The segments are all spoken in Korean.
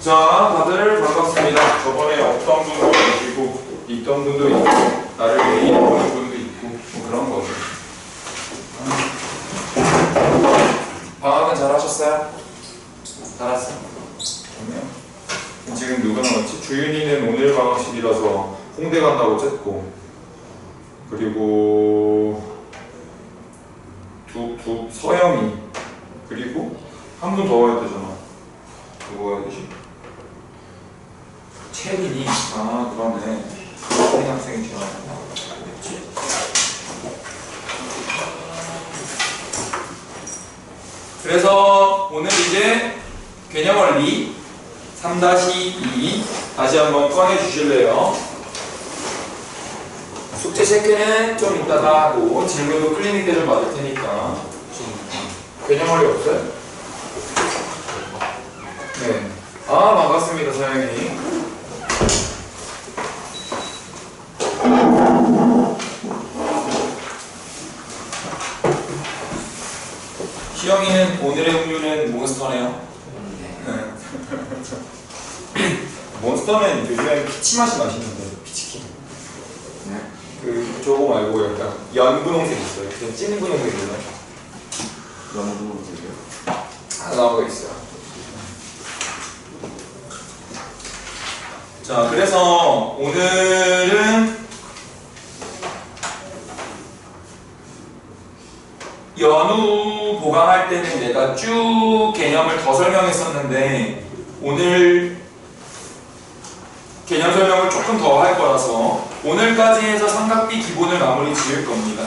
자, 다들 반갑습니다. 저번에 없던 분도 계시고 있던 분도 있고 나를 매일 보는 분도 있고 뭐 그런 거죠. 방학은 잘 하셨어요? 잘했어요? 좋네요. 지금 누가 나왔지? 주윤이는 오늘 방학식이라서 홍대 간다고 쨌고, 그리고 서영이, 그리고 한 분 더 와야 되잖아. 누구 와야 되지? 채린이. 아, 그러네. 채린 학생이 전화했나? 그래서 오늘 이제 개념원리 3-2 다시 한번 꺼내 주실래요? 숙제 체크는 좀 이따가 하고 질문도 클리닉 때 좀 받을 테니까. 개념원리 없어요? 네. 아, 반갑습니다, 서영이. 시영이는 오늘의 음료는 몬스터네요. 네. 몬스터는 요즘에 피치 맛이 맛있는데, 피치킨. 네. 저거 말고 약간 연분홍색 있어요. 그냥 찐 분홍색 있나요? 연분홍색이요? 하나 나오고 있어요. 자, 그래서 오늘은 연우 보강할 때는 내가 쭉 개념을 더 설명했었는데 오늘 개념 설명을 조금 더 할 거라서 오늘까지 해서 삼각비 기본을 마무리 지을 겁니다.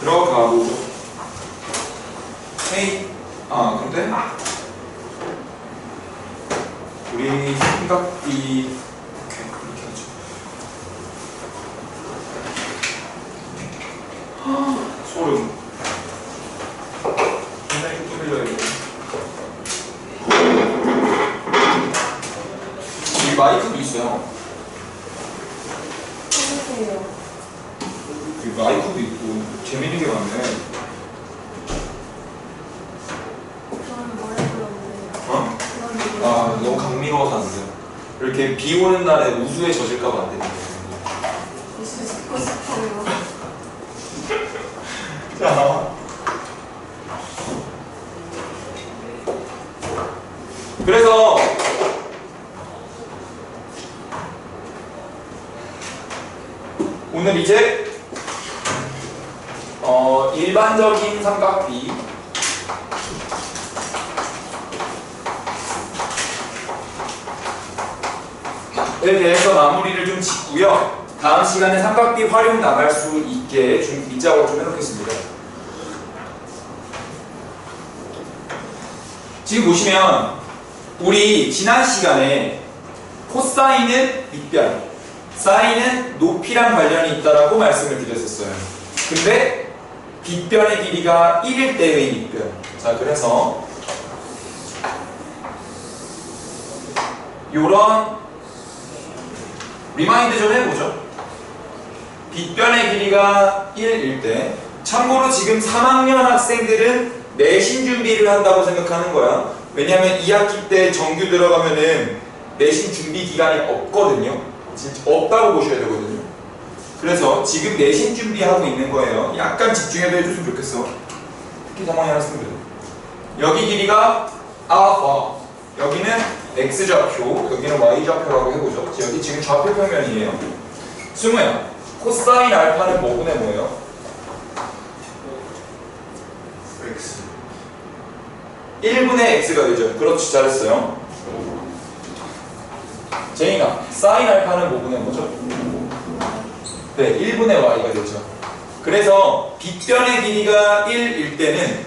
들어가고 헤이. 아, 근데 우리 삼각비 이렇게 하죠. 소름. 굉장히 또 빌려야겠네. 이 마이크도 있어요. 이 마이크도 있고 재밌는 게 많네. 어? 아, 너무 감미로워서 안 돼요. 이렇게 비 오는 날에 우수에 젖을까봐 안 되는데. 자, 그래서 오늘 이제 일반적인 삼각비 에 대해서 마무리를 좀 짓고요. 다음 시간에 삼각비 활용 나갈 수 있게 좀 밑작업 좀 해놓겠습니다. 지금 보시면 우리 지난 시간에 코사인은 밑변, 사인은 높이랑 관련이 있다라고 말씀을 드렸었어요. 근데 빗변의 길이가 1일 때의 밑변. 자, 그래서 요런 리마인드 좀 해보죠. 빗변의 길이가 1일 때, 참고로 지금 3학년 학생들은 내신 준비를 한다고 생각하는 거야. 왜냐면 2학기 때 정규 들어가면은 내신 준비 기간이 없거든요. 진짜 없다고 보셔야 되거든요. 그래서 지금 내신 준비하고 있는 거예요. 약간 집중해도 해줬으면 좋겠어. 특히 3학년 학생들. 여기 길이가 알파, 여기는 x좌표, 여기는 y좌표라고 해보죠. 여기 지금 좌표 평면이에요. 승우야, 코사인 알파는 뭐분의 뭐예요? X 1분의 x가 되죠. 그렇지, 잘했어요. 제인아, 사인 알파는 뭐분의 뭐죠? 네, 1분의 y가 되죠. 그래서 빗변의 길이가 1일 때는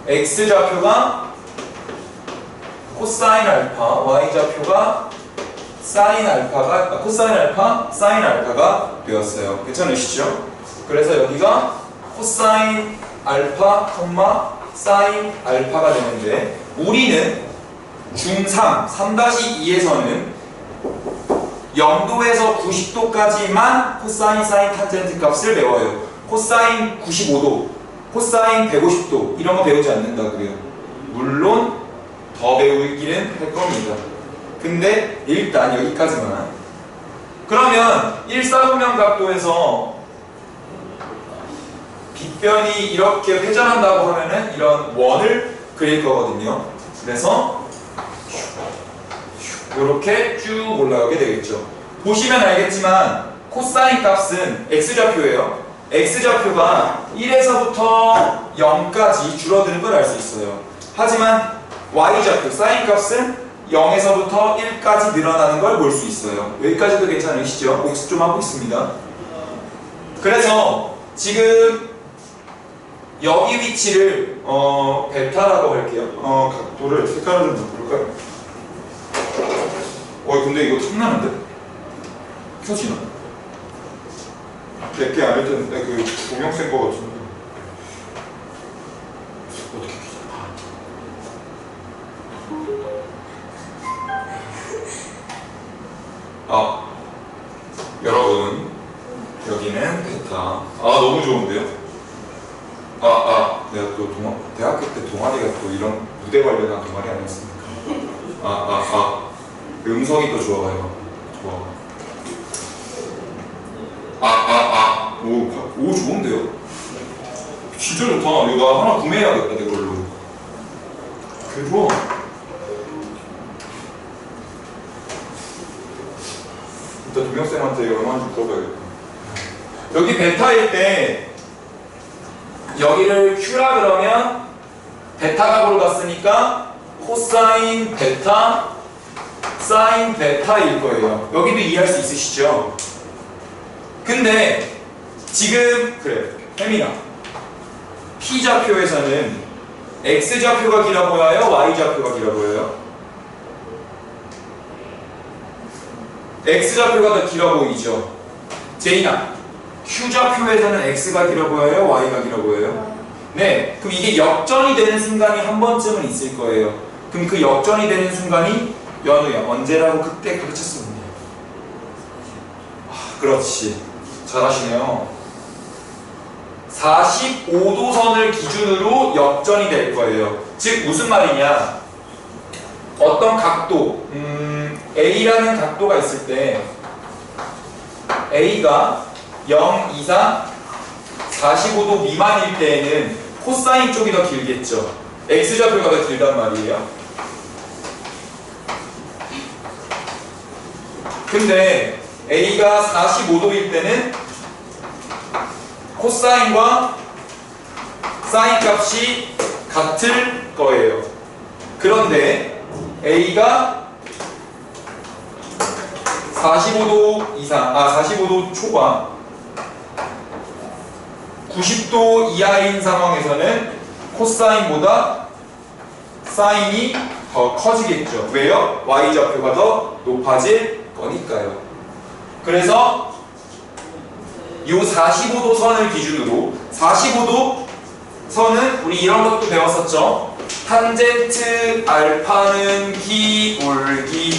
x좌표가 코사인 알파, y좌표가 사인 알파가, 코사인 알파, 사인 알파가 되었어요. 괜찮으시죠? 그래서 여기가 코사인 알파, 사인 알파가 되는데 우리는 중3, 3-2에서는 0도에서 90도까지만 코사인, 사인, 탄젠트 값을 배워요. 코사인 95도, 코사인 150도 이런 거 배우지 않는다고요. 물론 더 배우기는 할 겁니다. 근데 일단 여기까지만. 그러면 1사분면 각도에서 빗변이 이렇게 회전한다고 하면은 이런 원을 그릴 거거든요. 그래서 이렇게 쭉 올라가게 되겠죠. 보시면 알겠지만 코사인 값은 x좌표예요. x좌표가 1에서부터 0까지 줄어드는 걸 알 수 있어요. 하지만 y좌표 사인 값은 0에서부터 1까지 늘어나는 걸 볼 수 있어요. 여기까지도 괜찮으시죠? 복습 좀 하고 있습니다. 그래서 지금 여기 위치를 베타라고 할게요. 각도를 색깔을 좀 바꿀까요? 근데 이거 탐나는데? 켜지나? 내게 아닐 텐데 그 조명 센 거 같은데 어떻게 켜지? 여러분 여기는 베타. 너무 좋은데요? 내가 또 대학교 때 동아리가 또 이런 무대 관련한 동아리 아니었습니까? 음성이 또 좋아요. 좋아. 오 좋은데요? 진짜 좋다. 이거 하나 구매해야겠다 내 걸로. 개 좋아. 일단 동영쌤한테 얼마인지 물어봐야겠다. 여기 베타일 때 여기를 Q라 그러면 베타 각으로 갔으니까 코사인 베타 사인 베타일 거예요. 여기도 이해할 수 있으시죠? 근데 지금 그래 혜민아 P좌표에서는 X좌표가 길어 보여요? Y좌표가 길어 보여요? X좌표가 더 길어 보이죠? 제인아 Q좌표에서는 X가 길어 보여요? Y가 길어 보여요? 네, 그럼 이게 역전이 되는 순간이 한 번쯤은 있을 거예요. 그럼 그 역전이 되는 순간이 연우야 언제라고 그때 가르쳤었는데. 그렇지 잘하시네요. 45도선을 기준으로 역전이 될 거예요. 즉 무슨 말이냐, 어떤 각도 A라는 각도가 있을 때 A가 0 이상 45도 미만일 때에는 코사인 쪽이 더 길겠죠. X좌표가 더 길단 말이에요. 근데 A가 45도일 때는 코사인과 사인 값이 같을 거예요. 그런데 A가 45도 이상, 45도 초과 90도 이하인 상황에서는 코사인보다 사인이 더 커지겠죠. 왜요? Y좌표가 더 높아질 거니까요. 그래서 이 45도 선을 기준으로 45도 선은 우리 이런 것도 배웠었죠. 탄젠트 알파는 기울기라고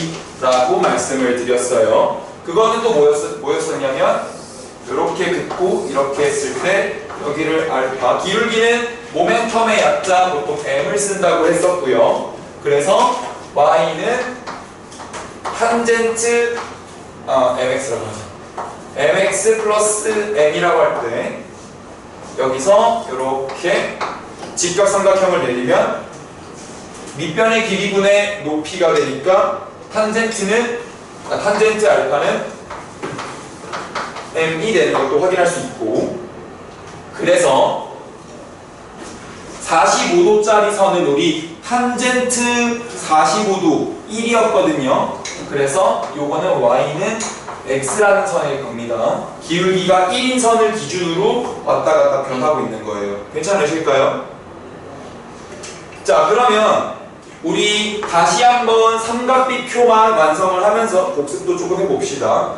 말씀을 드렸어요. 그거는 또 뭐였었냐면 이렇게 긋고 이렇게 했을 때 여기를 알파, 기울기는 모멘텀의 약자 보통 m을 쓴다고 했었고요. 그래서 y는 탄젠트 mx라고 하죠. mx 플러스 m이라고 할 때 여기서 이렇게 직각삼각형을 내리면 밑변의 길이분의 높이가 되니까 탄젠트 알파는 m이 되는 것도 확인할 수 있고, 그래서 45도짜리 선은 우리 탄젠트 45도 1이었거든요. 그래서 요거는 y는 x라는 선일 겁니다. 기울기가 1인 선을 기준으로 왔다 갔다 변하고 있는 거예요. 괜찮으실까요? 자, 그러면 우리 다시 한번 삼각비표만 완성을 하면서 복습도 조금 해봅시다.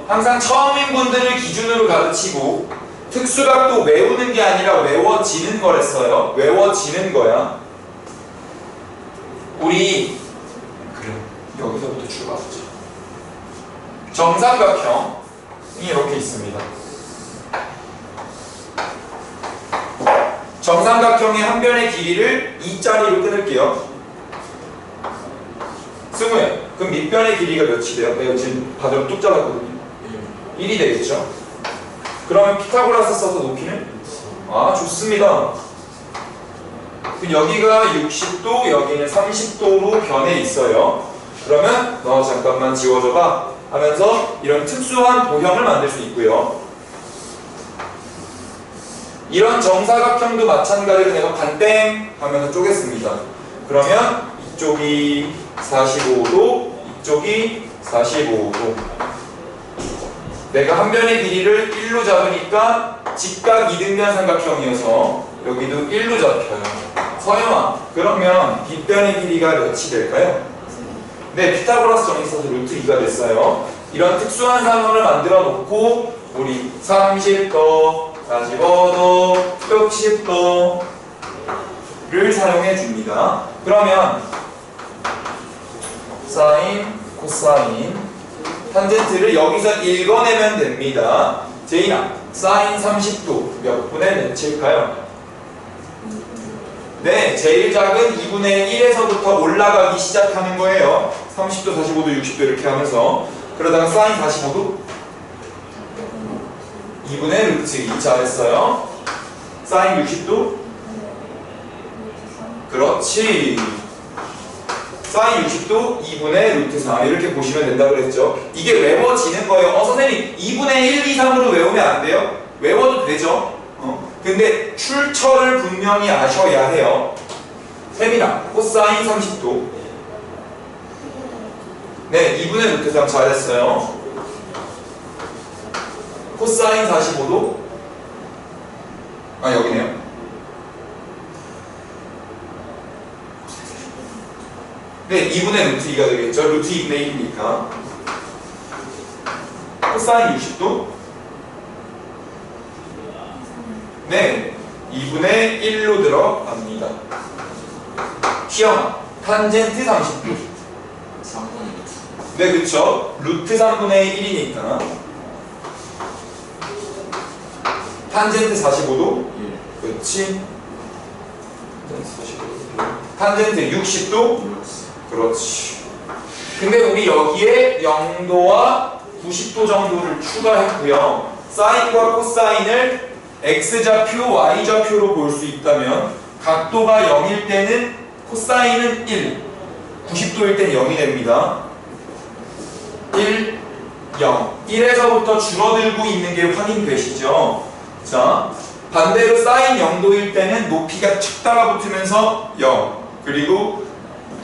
항상 처음인 분들을 기준으로 가르치고 특수각도 외우는 게 아니라 외워지는 거랬어요. 외워지는 거야. 우리 그래 여기서부터 출발하자. 정삼각형이 이렇게 있습니다. 정삼각형의 한 변의 길이를 2짜리로 끊을게요. 승우야, 그럼 밑변의 길이가 몇이 돼요? 내가 지금 바늘 뚝 잡았거든요. 1이 되겠죠? 그러면 피타고라스 써서 높이는? 아, 좋습니다. 그럼 여기가 60도, 여기는 30도로 변해 있어요. 그러면 너 잠깐만 지워줘봐 하면서 이런 특수한 도형을 만들 수 있고요. 이런 정사각형도 마찬가지로 내가 반땡 하면서 쪼갰습니다. 그러면 이쪽이 45도, 이쪽이 45도. 내가 한 변의 길이를 1로 잡으니까 직각 이등변 삼각형이어서 여기도 1로 잡혀요. 서영아, 그러면 뒷변의 길이가 몇이 될까요? 네, 피타고라스 정리 써서 루트 2가 됐어요. 이런 특수한 상황을 만들어 놓고 우리 30도, 45도, 60도를 사용해 줍니다. 그러면 사인, 코사인, 탄젠트를 여기서 읽어내면 됩니다. 제인아, 사인 30도 몇 분의 몇일까요? 네, 제일 작은 2분의 1에서부터 올라가기 시작하는 거예요. 30도, 45도, 60도 이렇게 하면서. 그러다가 사인 45도 2분의 루트 2. 잘했어요. 사인 60도 그렇지. 사인 60도 2분의 루트 3 이렇게 보시면 된다고 그랬죠. 이게 외워지는 거예요. 선생님 2분의 1, 2, 3으로 외우면 안 돼요? 외워도 되죠. 근데 출처를 분명히 아셔야 해요. 세미나 코사인 30도. 네, 2분의 루트 3 잘했어요. 코사인 45도. 아, 여기네요. 네, 2분의 루트 2가 되겠죠. 루트 2분의 1이니까. 코사인 60도. 네, 2분의 1로 들어갑니다. 시험, 탄젠트 30도. 네, 그쵸. 루트 3분의 1이니까. 탄젠트 45도. 그렇지. 탄젠트 60도. 그렇지. 근데 우리 여기에 0도와 90도 정도를 추가했고요. 사인과 코사인을 x좌표, y좌표로 볼 수 있다면 각도가 0일 때는 코사인은 1, 90도일 때는 0이 됩니다. 1, 0. 1에서부터 줄어들고 있는 게 확인되시죠? 자, 반대로 사인 0도일 때는 높이가 착 달라붙으면서 0, 그리고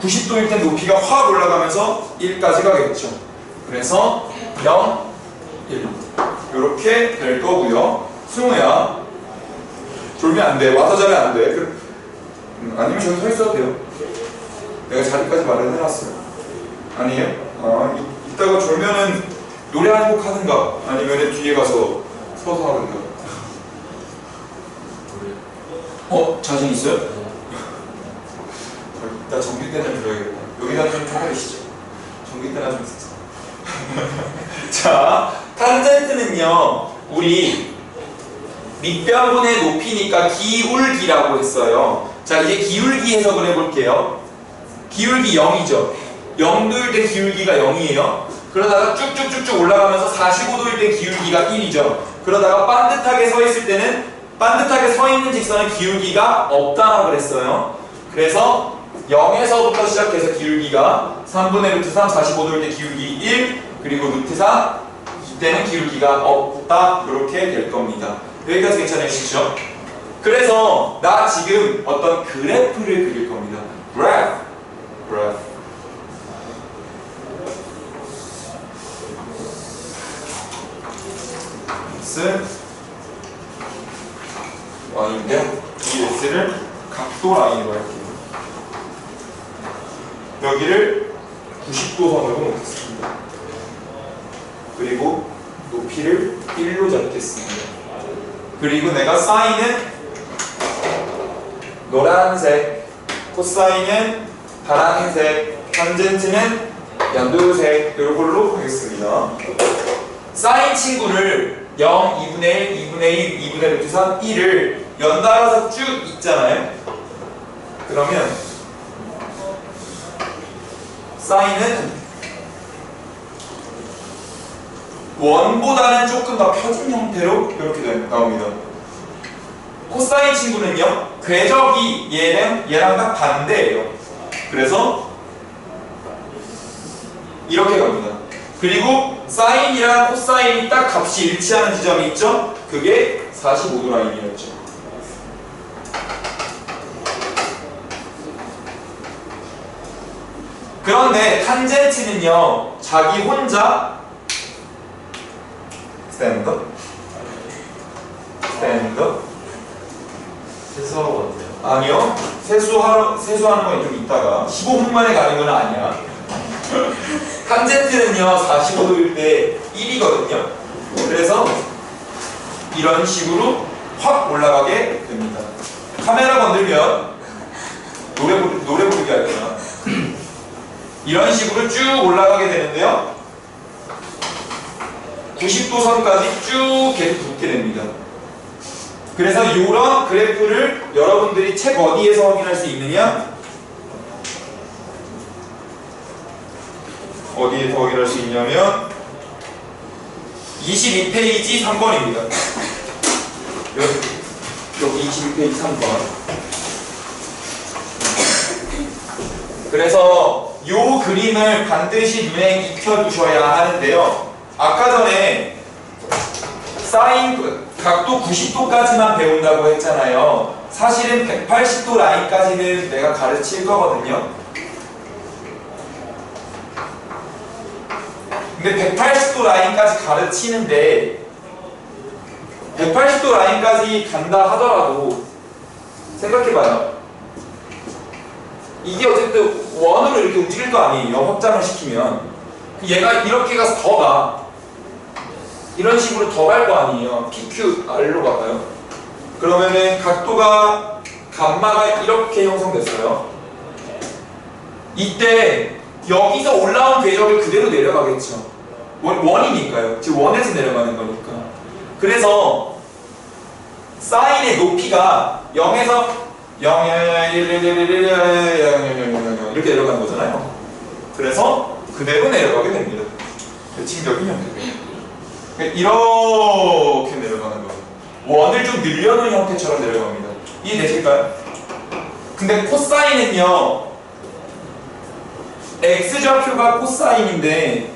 90도일 때 높이가 확 올라가면서 1까지 가겠죠. 그래서 0, 1 이렇게 될 거고요. 승우야, 졸면 안 돼. 와서 자면 안 돼. 아니면 저기 서 있어도 돼요. 내가 자리까지 마련해놨어요. 아니에요? 아, 이따가 졸면은 노래 한 곡 하든가 아니면 뒤에 가서 서서 하든가. 자신 있어요? 이따 전기 때나 들어야겠다. 여기다 좀 펴내시죠. 전기 때나 좀 쓰자. 자, 탄젠트는요, 우리 밑변분의 높이니까 기울기라고 했어요. 자, 이제 기울기 해석을 해볼게요. 기울기 0이죠. 0도일 때 기울기가 0이에요. 그러다가 쭉쭉쭉쭉 올라가면서 45도일 때 기울기가 1이죠. 그러다가 반듯하게 서 있을 때는 반듯하게 서 있는 직선의 기울기가 없다라고 그랬어요. 그래서 0에서부터 시작해서 기울기가 3분의 루트 3, 45도일 때 기울기 1, 그리고 루트 4, 이때는 기울기가 없다. 이렇게 될 겁니다. 여기까지 괜찮으시죠? 그래서 나 지금 어떤 그래프를 그릴 겁니다. 그래프. X Y인데 이 X를 각도 라인으로 할게요. 여기를 90도 선으로 놓겠습니다. 그리고 높이를 1로 잡겠습니다. 그리고 내가 사인은 노란색, 코사인은 파란색, 탄젠트는 연두색 이걸로 하겠습니다. 사인 친구를 0, 2분의 1, 2분의 1, 2분의 루트 3, 1을 연달아서 쭉 있잖아요. 그러면 사인은 원보다는 조금 더 펴진 형태로 이렇게 나옵니다. 코사인 친구는요, 궤적이 얘랑 딱 반대예요. 그래서 이렇게 갑니다. 그리고 사인이랑 코사인이 딱 값이 일치하는 지점이 있죠? 그게 45도 라인이었죠. 그런데 탄젠트는요, 자기 혼자 스탠드 세수하고 왔대요. 아니요. 세수하는 건 좀 이따가 15분 만에 가는 건 아니야. 탄젠트는요 45도일 때 1이거든요. 그래서 이런 식으로 확 올라가게 됩니다. 카메라 건들면 노래 부르게 할거나 이런 식으로 쭉 올라가게 되는데요. 90도 선까지 쭉 계속 붙게 됩니다. 그래서 이런 그래프를 여러분들이 책 어디에서 확인할 수 있느냐? 어디에서 확인할 수 있냐면 22페이지 3번입니다. 여기 22페이지 3번. 그래서 이 그림을 반드시 눈에 익혀두셔야 하는데요. 아까 전에 사인 각도 90도까지만 배운다고 했잖아요. 사실은 180도 라인까지는 내가 가르칠 거거든요. 근데 180도 라인까지 가르치는데 180도 라인까지 간다 하더라도 생각해봐요. 이게 어쨌든 원으로 이렇게 움직일 거 아니에요. 확장을 시키면 얘가 이렇게 가서 더 가. 이런 식으로 더 갈 거 아니에요. PQR로 가봐요. 그러면은 각도가 감마가 이렇게 형성됐어요. 이때 여기서 올라온 궤적을 그대로 내려가겠죠. 원이니까요. 지금 원에서 내려가는 거니까. 그래서 사인의 높이가 0에서 0, 1, 이렇게 내려가는 거잖아요. 그래서 그대로 내려가게 됩니다. 대칭적인 형태로. 이렇게 내려가는 거예요. 원을 좀 늘려놓은 형태처럼 내려갑니다. 이해되실까요? 근데 코사인은요, x좌표가 코사인인데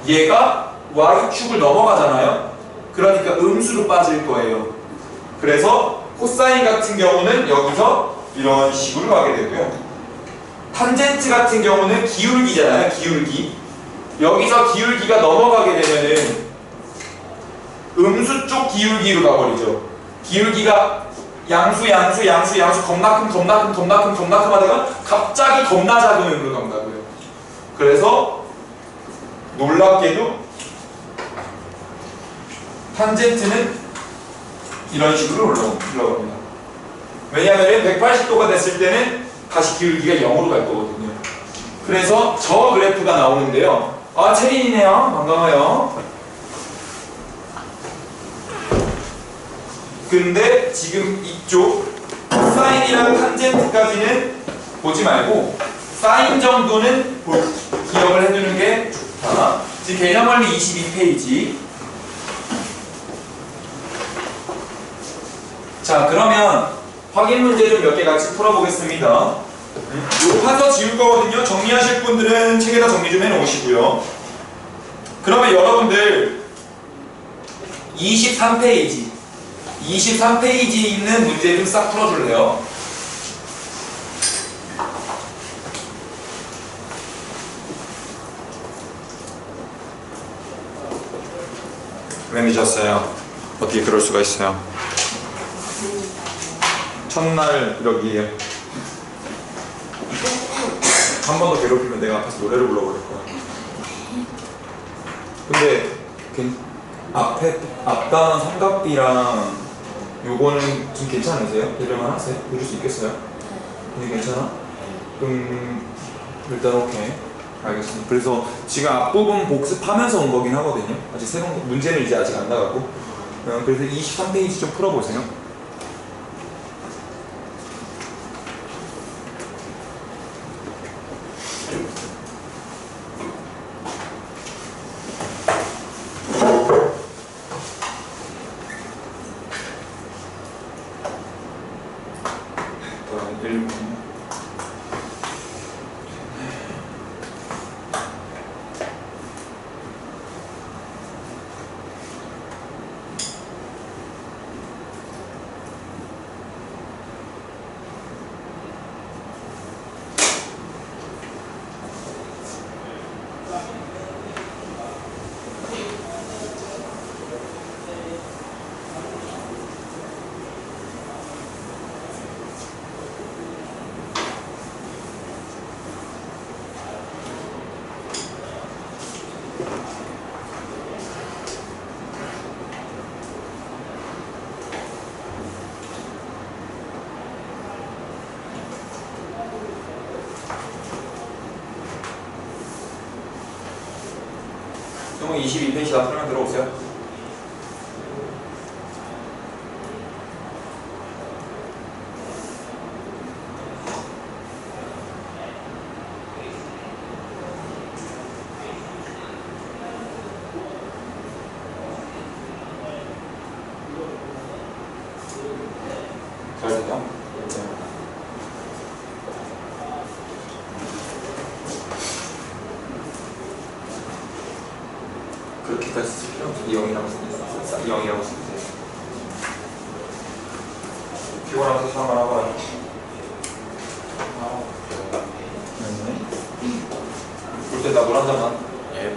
얘가 y축을 넘어가잖아요. 그러니까 음수로 빠질 거예요. 그래서 코사인 같은 경우는 여기서 이런 식으로 가게 되고요. 탄젠트 같은 경우는 기울기잖아요. 기울기. 여기서 기울기가 넘어가게 되면은 음수 쪽 기울기로 가버리죠. 기울기가 양수 겁나 큼 하다가 갑자기 겁나 작은 음으로 간다고요. 그래서 놀랍게도 탄젠트는 이런 식으로 올라갑니다. 왜냐하면 180도가 됐을 때는 다시 기울기가 0으로 갈 거거든요. 그래서 저 그래프가 나오는데요. 아, 체린이네요. 반가워요. 근데 지금 이쪽 사인이랑 탄젠트까지는 보지 말고 사인 정도는 기억을 해두는 게 좋다. 지금 개념원리 22페이지. 자, 그러면 확인 문제 좀 몇 개 같이 풀어보겠습니다. 이거 파서 지울 거거든요. 정리하실 분들은 책에다 정리 좀 해놓으시고요. 그러면 여러분들 23페이지 있는 문제 좀 싹 풀어줄래요? 왜 늦었어요? 어떻게 그럴 수가 있어요? 첫날 이러기에요. 한 번 더 괴롭히면 내가 앞에서 노래를 불러버릴 거야. 근데 앞단 삼각비랑 요거는 좀 괜찮으세요? 해줄만 하세요? 해줄 수 있겠어요? 이게 괜찮아? 일단 오케이. 알겠습니다. 그래서 지금 앞부분 복습하면서 온 거긴 하거든요. 아직 새로운 문제는 이제 아직 안 나가고. 그래서 23페이지 좀 풀어보세요. 1. 형 22페이지다 풀면 들어오세요. 잘 됐죠? 그렇게까지 쓸 필요 없어. 0이라고 쓰면 돼. 0이라고 쓰면 돼. 피곤하면서 수학만 하고 볼 때 나 물 한 잔만. 예.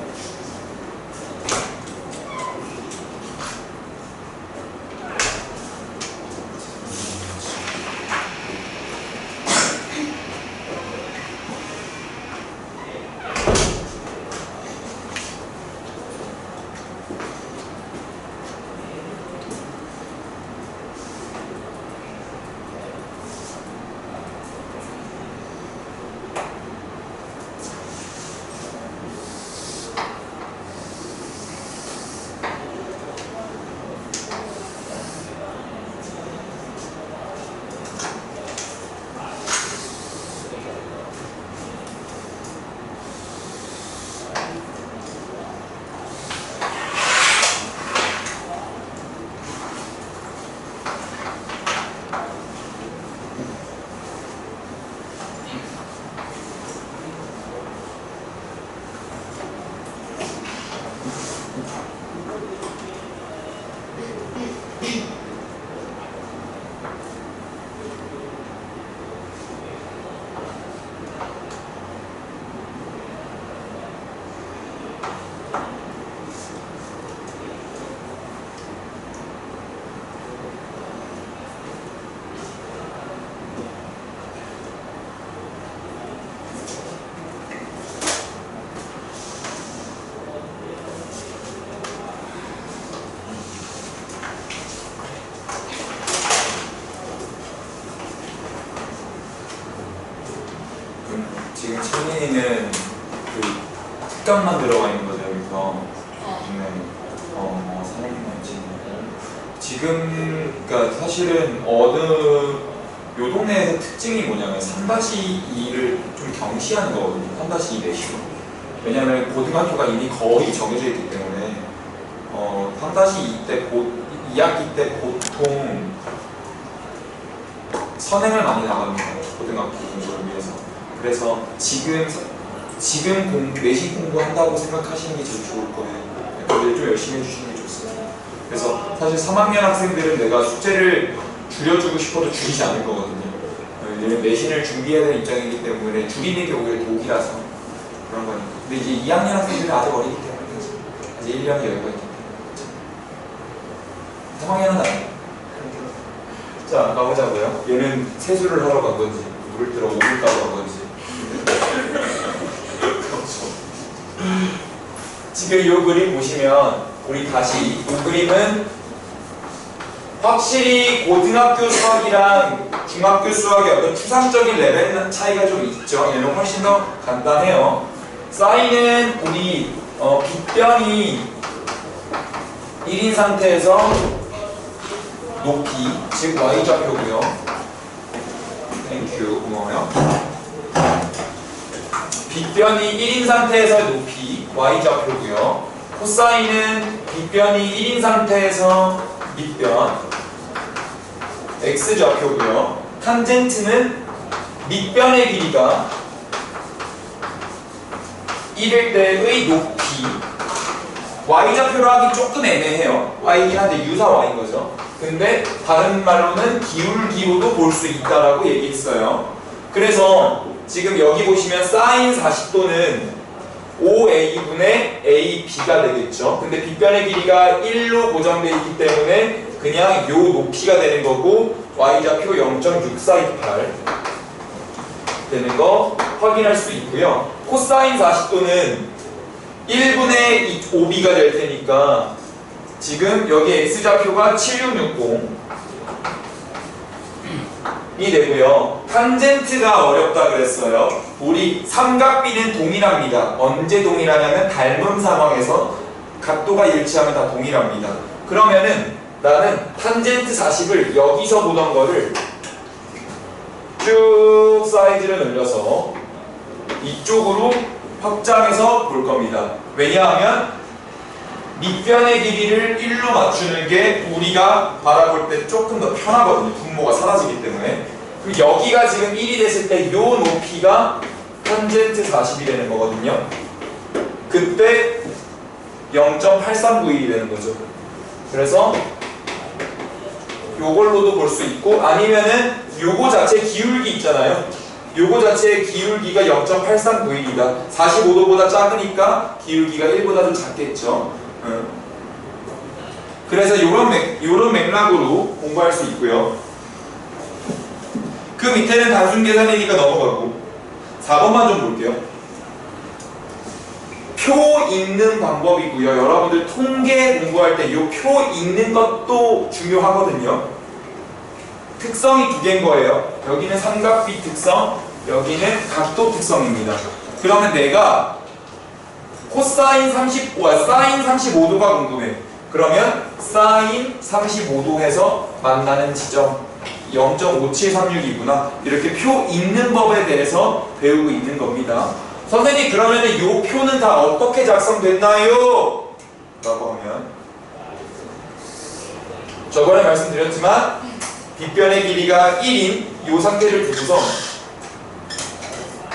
지금 채민이는 그 특강만 들어가 있는 거죠, 여기서. 네. 선생님은 지금, 그러니까 사실은 요 동네에서 특징이 뭐냐면 3-2를 좀 경시하는 거거든요. 3-2 내시로. 왜냐면 고등학교가 이미 거의 정해져 있기 때문에 3-2 때 2학기 때 보통 선행을 많이 나갑니다. 고등학교 공부를 위해서. 그래서 지금 내신 공부한다고 생각하시는 게 제일 좋을 거예요. 그걸 좀 열심히 해주시는 게 좋습니다. 그래서 사실 3학년 학생들은 내가 숙제를 줄여주고 싶어도 줄이지 않을 거거든요. 얘는 내신을 준비해야 되는 입장이기 때문에 줄이는 게 오히려 독이라서 그런 거니까. 근데 이제 2학년 학생들은 아직 어리기 때문에 아직 1년이 여유가 있기 때문에 3학년은 아니에요. 자, 가보자고요. 얘는 세수를 하러 간 건지 물을 들어 오물 따러 간 건지 지금 이 그림 보시면 우리 다시 이 그림은 확실히 고등학교 수학이랑 중학교 수학의 어떤 추상적인 레벨 차이가 좀 있죠. 얘는 훨씬 더 간단해요. 사인은 우리 빗변이 1인 상태에서 높이, 즉 y좌표고요. 땡큐, 고마워요. 빗변이 1인 상태에서 높이, y좌표고요. 코사인은 빗변이 1인 상태에서 밑변, x좌표고요. 탄젠트는 밑변의 길이가 1일 때의 높이 y좌표로 하기 조금 애매해요. y이긴 한데 유사 y인 거죠. 근데 다른 말로는 기울기로도 볼 수 있다라고 얘기했어요. 그래서 지금 여기 보시면 sin 40도는 5a분의 ab가 되겠죠. 근데 빗변의 길이가 1로 고정되어 있기 때문에 그냥 요 높이가 되는 거고 y좌표 0.6428 되는 거 확인할 수 있고요. 코사인 40도는 1분의 5b가 될 테니까 지금 여기 x좌표가 7660이 되고요. 탄젠트가 어렵다 그랬어요. 우리 삼각비는 동일합니다. 언제 동일하냐면 닮음 상황에서 각도가 일치하면 다 동일합니다. 그러면은 나는 탄젠트 40을 여기서 보던 거를 쭉 사이즈를 늘려서 이쪽으로 확장해서 볼 겁니다. 왜냐하면 밑변의 길이를 1로 맞추는 게 우리가 바라볼 때 조금 더 편하거든요. 분모가 사라지기 때문에. 그리고 여기가 지금 1이 됐을 때 이 높이가 탄젠트 40이 되는 거거든요. 그때 0.8391이 되는 거죠. 그래서 요걸로도 볼 수 있고 아니면은 요거 자체 기울기 있잖아요. 요거 자체의 기울기가 0.8391이다. 45도보다 작으니까 기울기가 1보다 좀 작겠죠. 그래서 요런 맥락으로 공부할 수 있고요. 그 밑에는 단순 계산이니까 넘어가고 4번만 좀 볼게요. 표 읽는 방법이고요. 여러분들 통계 공부할 때 이 표 읽는 것도 중요하거든요. 특성이 두 개인 거예요. 여기는 삼각비 특성, 여기는 각도 특성입니다. 그러면 내가 코사인 35도가 궁금해. 그러면 사인 35도에서 만나는 지점 0.5736이구나. 이렇게 표 읽는 법에 대해서 배우고 있는 겁니다. 선생님 그러면 이 표는 다 어떻게 작성됐나요? 라고 하면 저번에 말씀드렸지만 빗변의 길이가 1인 이 상태를 두고서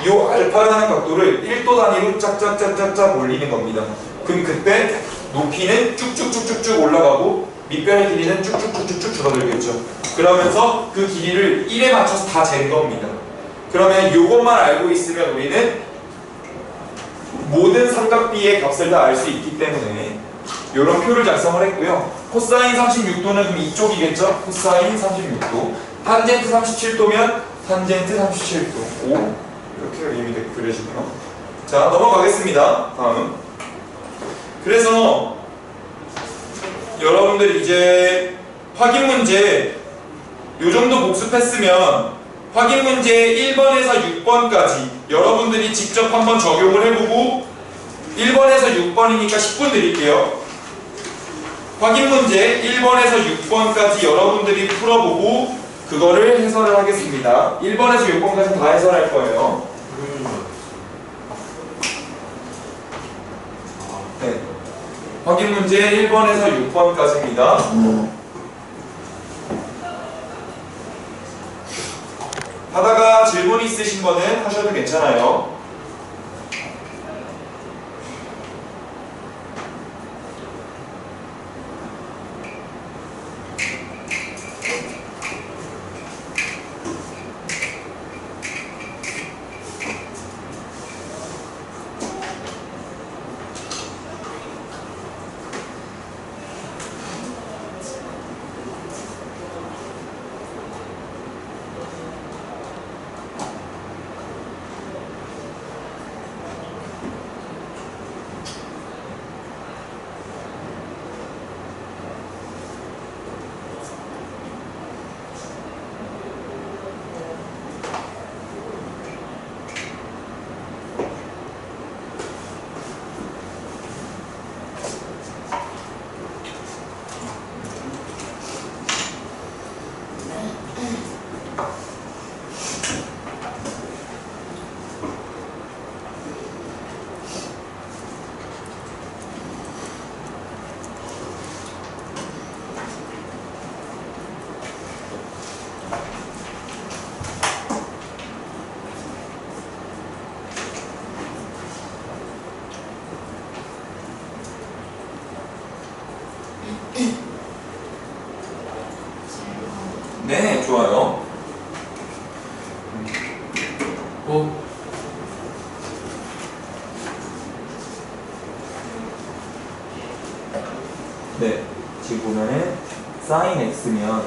이 알파라는 각도를 1도 단위로 짝짝짝짝짝 올리는 겁니다. 그럼 그때 높이는 쭉쭉쭉쭉쭉 올라가고 밑변의 길이는 쭉쭉쭉쭉쭉 줄어들겠죠. 그러면서 그 길이를 1에 맞춰서 다 잰 겁니다. 그러면 이것만 알고 있으면 우리는 모든 삼각비의 값을 다 알 수 있기 때문에 이런 표를 작성을 했고요. 코사인 36도는 그럼 이쪽이겠죠? 코사인 36도. 탄젠트 37도면 탄젠트 37도. 오, 이렇게 이미 그려지네요. 자, 넘어가겠습니다. 다음. 그래서 여러분들 이제 확인 문제 요 정도 복습했으면 확인 문제 1번에서 6번까지 여러분들이 직접 한번 적용을 해보고 1번에서 6번이니까 10분 드릴게요. 확인 문제 1번에서 6번까지 여러분들이 풀어보고 그거를 해설을 하겠습니다. 1번에서 6번까지 다 해설할 거예요. 네. 확인 문제 1번에서 6번까지입니다. 하다가 질문 있으신 거는 하셔도 괜찮아요. sin x면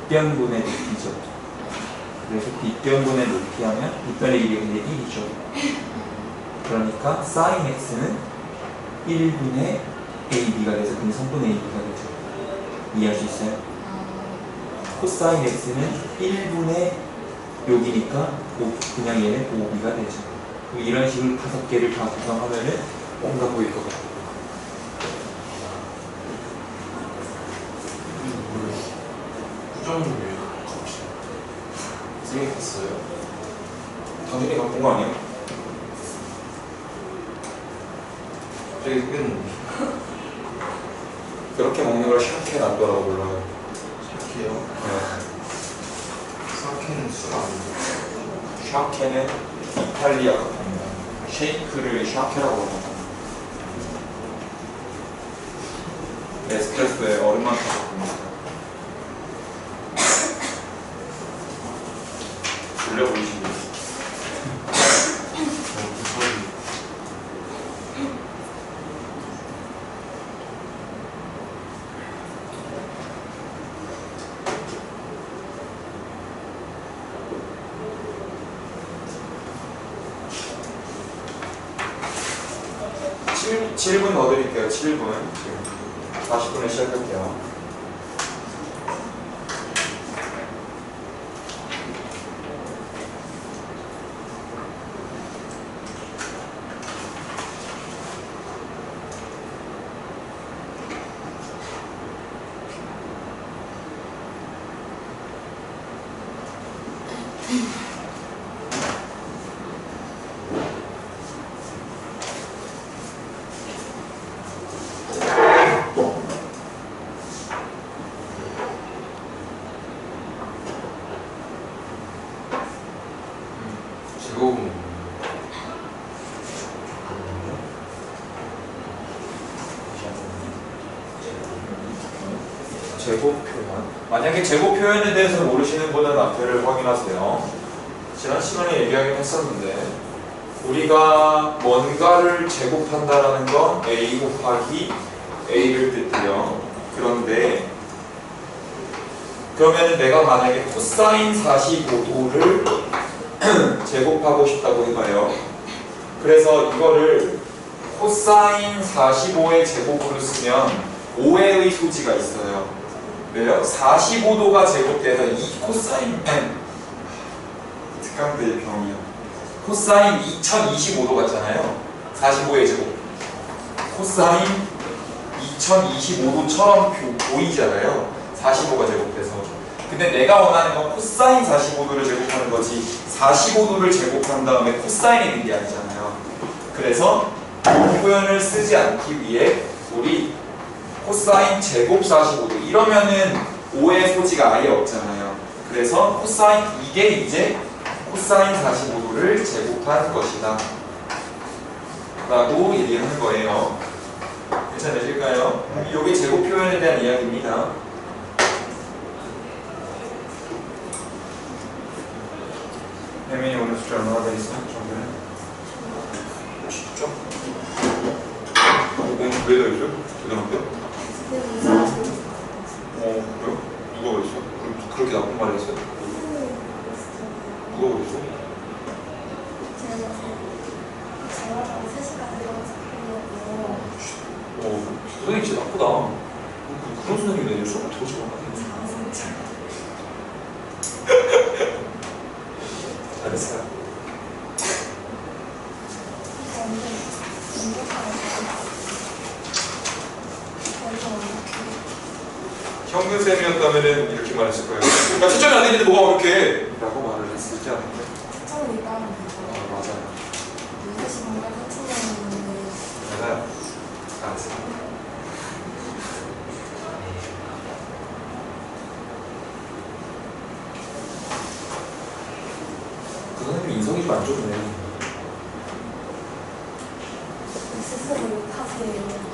빗변분의 높이죠. 그래서 빗변분의 높이 하면 빗변의 길이가 이제 1이죠. 그러니까 sin x는 1분의 ab가 돼서 그냥 3분의 ab가 되죠. 이해할 수 있어요? 코사인 x는 1분의 여기니까 그냥 얘는 5b가 되죠. 이런 식으로 5개를 다 구성하면은 뭔가 보일 것 같아요. 부정률 생각했어요. 당연히 갖고 온 거 아니에요? 저기 그렇게 먹는 걸 샤케 낫더라고 불러요. 샤키요? 네. 사케는 수가 아니고 샤케는 이탈리아 같습니다. 쉐이크를 샤케라고 합니다. 에스프레소에 얼음만 타서 봅니다. 졸려 보이시죠? 칠 7분 더 드릴게요. 7분. 40분에 시작할게요. 즐거운 제곱 표현. 만약에 제곱 표현에 대해서 모르시는 분은 앞에를 확인하세요. 지난 시간에 얘기하긴 했었는데 우리가 뭔가를 제곱한다라는 건 a 곱하기 a를 뜻해요. 그런데 그러면 내가 만약에 코사인 45도를 제곱하고 싶다고 해봐요. 그래서 이거를 코사인 45의 제곱으로 쓰면 5회의 소지가 있어요. 왜요? 45도가 제곱돼서 이 코사인 특강대의 병이요. 코사인 2025도 같잖아요. 45의 제곱. 코사인 2025도처럼 보이잖아요. 45가 제곱돼서. 근데 내가 원하는 건 코사인 45도를 제곱하는 거지 45도를 제곱한 다음에 코사인이 있는 게 아니잖아요. 그래서 이 표현을 쓰지 않기 위해 우리 코사인 제곱 45도 이러면은 5의 소지가 아예 없잖아요. 그래서 코사인 이게 이제 코사인 45도를 제곱한 것이다 라고 얘기하는 거예요. 괜찮으실까요? 이게 제곱 표현에 대한 이야기입니다. 혜민이 오늘 숫자 얼마나 돼 있어? 정도는? 진짜? 왜 더 있어? 대단한데? 그래요? 누가 그랬어? 그렇게 나쁜 말 했어요? 누가 그랬어? 선생님 진짜 나쁘다. 그런 선생님이 내일 수업 더 좋아하네. 잘했어요. 형근쌤이었다면 이렇게 말했을 거예요. 야, 채점이 안 되는데 뭐가 어렵게 라고 말을 했을지 않은데. 채점을 따로 맞아요. 6시 반까지 채점했는데 맞아요. 알았어요. 그 선생님 인성이 좀 안 좋네. 스스로 욕하세요.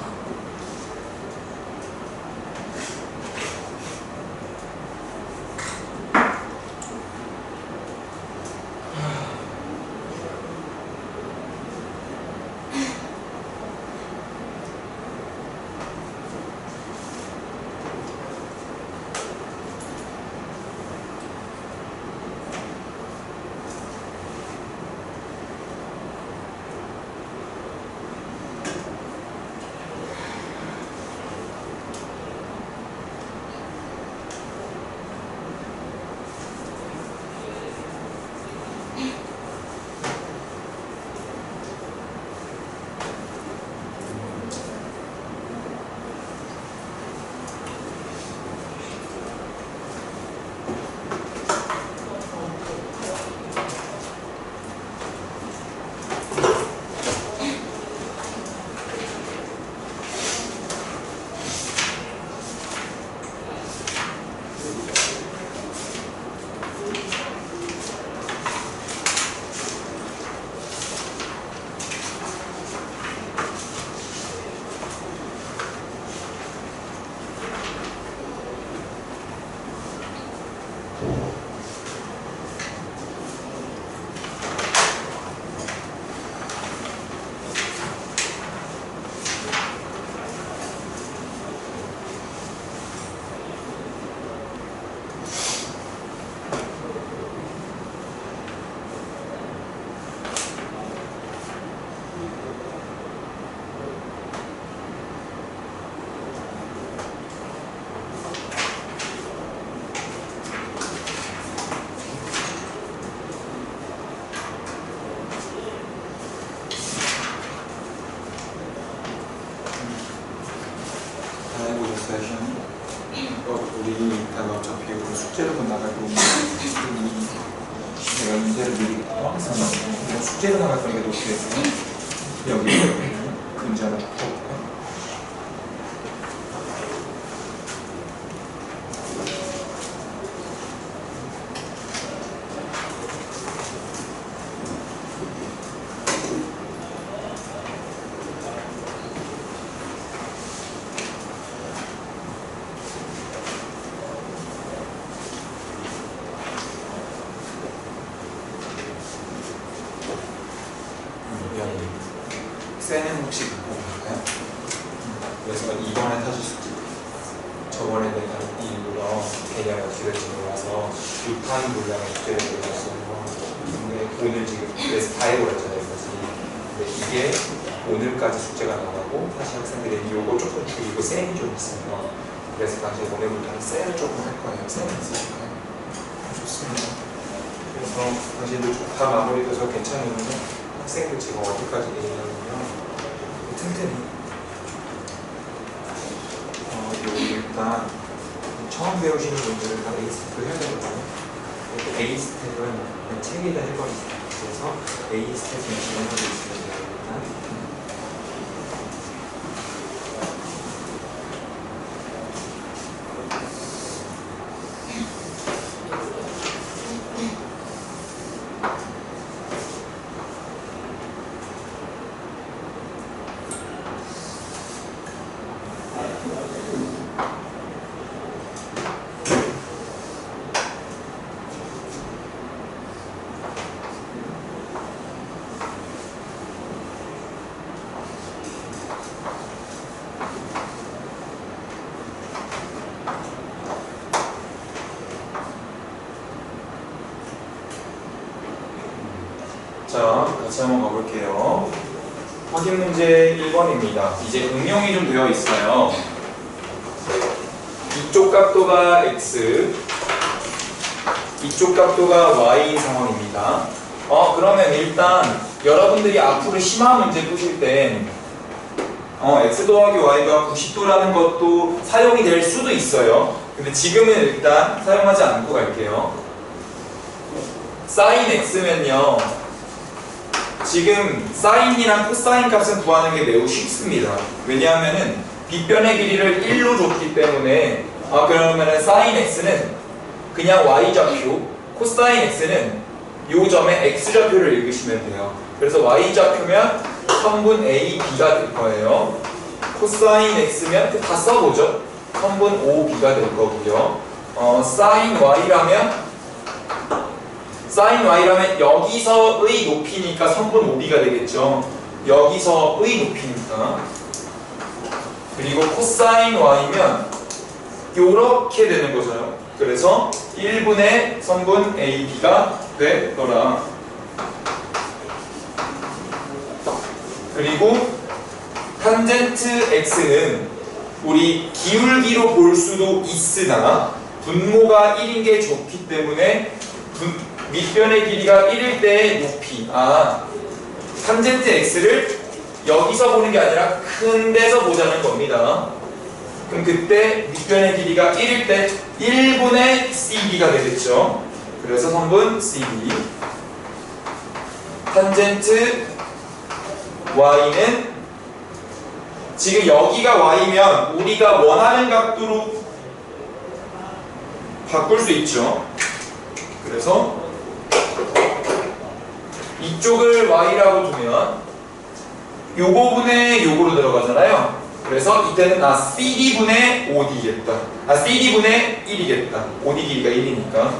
숙제로 나갔던 게 높이에서 여기 문제 하나 풀어볼까? 쌤은 혹시 갖고 갈까요? 그래서 이번에 타실 숙제 저번에 내가 일부러 개념이 어떻게 될지 몰라서 6판 분량의 숙제를 내줬어요. 근데 오늘 지금 그래서 다 해버렸잖아요. 근데 이게 오늘까지 숙제가 나가고 사실 학생들이 요거 조금 줄이고 쌤이 좀 있어요. 그래서 당시 오늘부터는 쌤을 조금 할 거예요. 쌤 있으실까요? 좋습니다. 그래서 당신들 다 마무리돼서 괜찮으면 학생들 지금 어디까지 내냐면요. 튼튼히 여기 일단 처음 배우시는 분들은 다 A 스텝을 해야 되거든요. A 스텝은 그냥 책에다 해버리세요. 그래서 A 스텝을 진행하고 있습니다. 일단 자, 같이 한번 가볼게요. 확인 문제 1번입니다. 이제 응용이 좀 되어 있어요. 이쪽 각도가 x, 이쪽 각도가 y인 상황입니다. 그러면 일단 여러분들이 앞으로 심화 문제 푸실 때 x 더하기 y가 90도라는 것도 사용이 될 수도 있어요. 근데 지금은 일단 사용하지 않고 갈게요. sin x면요. 지금 사인이랑 코사인 값은 구하는 게 매우 쉽습니다. 왜냐하면은 빗변의 길이를 1로 줬기 때문에 그러면은 사인 x는 그냥 y좌표, 코사인 x는 요 점에 x좌표를 읽으시면 돼요. 그래서 y좌표면 선분 AB가 될 거예요. 코사인 x면 다 써보죠. 선분 OB가 될 거고요. 사인 y라면 여기서의 높이니까 선분 OB가 되겠죠. 여기서의 높이니까. 그리고 코사인 y면 요렇게 되는 거죠. 그래서 1분의 선분 AB가 되더라. 그리고 탄젠트 x는 우리 기울기로 볼 수도 있으나 분모가 1인 게 좋기 때문에 밑변의 길이가 1일 때의 높이 탄젠트 x를 여기서 보는 게 아니라 큰 데서 보자는 겁니다. 그럼 그때 밑변의 길이가 1일 때 1분의 cb가 되겠죠. 그래서 선분 cb 탄젠트 y는 지금 여기가 y면 우리가 원하는 각도로 바꿀 수 있죠. 그래서 이쪽을 y라고 두면 요거분의 요거로 들어가잖아요. 그래서 이때는 CD분의 OD겠다. CD분의 1이겠다. OD 길이가 1이니까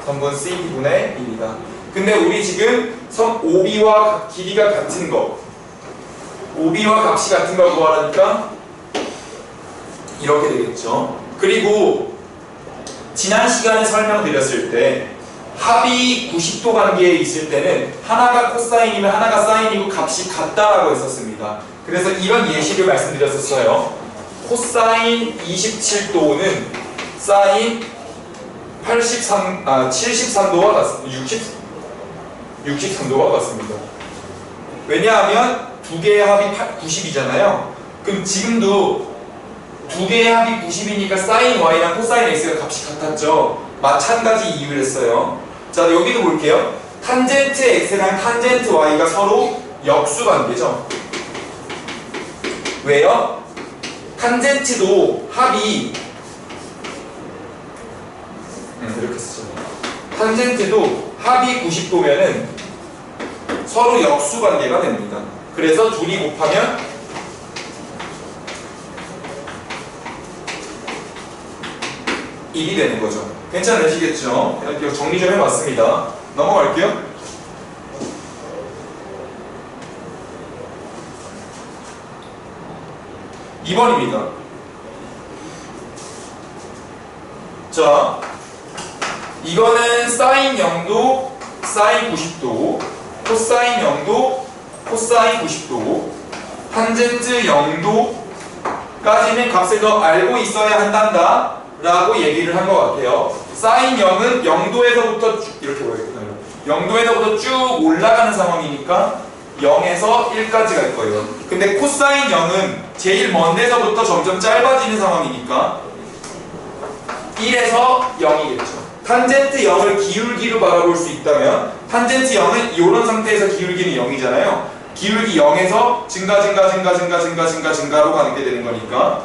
선분 CD분의 1이다. 근데 우리 지금 선 OB와 길이가 같은 거, OB와 값이 같은 걸 구하라니까 이렇게 되겠죠. 그리고 지난 시간에 설명드렸을 때 합이 90도 관계에 있을 때는 하나가 코사인이면 하나가 사인이고 값이 같다라고 했었습니다. 그래서 이런 예시를 말씀드렸었어요. 코사인 27도는 사인 73도와 같습니다. 63도와 같습니다. 왜냐하면 두 개의 합이 90이잖아요. 그럼 지금도 두 개의 합이 90이니까 사인 y랑 코사인 x가 값이 같았죠. 마찬가지 이유를 했어요. 자, 여기도 볼게요. 탄젠트 x랑 탄젠트 y가 서로 역수관계죠. 왜요? 탄젠트도 합이 이렇게 쓰죠. 탄젠트도 합이 90도면은 서로 역수관계가 됩니다. 그래서 둘이 곱하면 일이 되는 거죠. 괜찮으시겠죠? 이렇게 정리 좀 해봤습니다. 넘어갈게요. 2번입니다. 자, 이거는 사인 0도, 사인 90도, 코사인 0도, 코사인 90도, 탄젠트 0도까지는 값을 더 알고 있어야 한단다 라고 얘기를 한 것 같아요. 사인 0은 0도에서부터 이렇게 보여요. 0도에서부터 쭉 올라가는 상황이니까 0에서 1까지 갈 거예요. 근데 코사인 0은 제일 먼 데서부터 점점 짧아지는 상황이니까 1에서 0이겠죠. 탄젠트 0을 기울기로 바라볼 수 있다면 탄젠트 0은 이런 상태에서 기울기는 0이잖아요. 기울기 0에서 증가로 가게 되는 거니까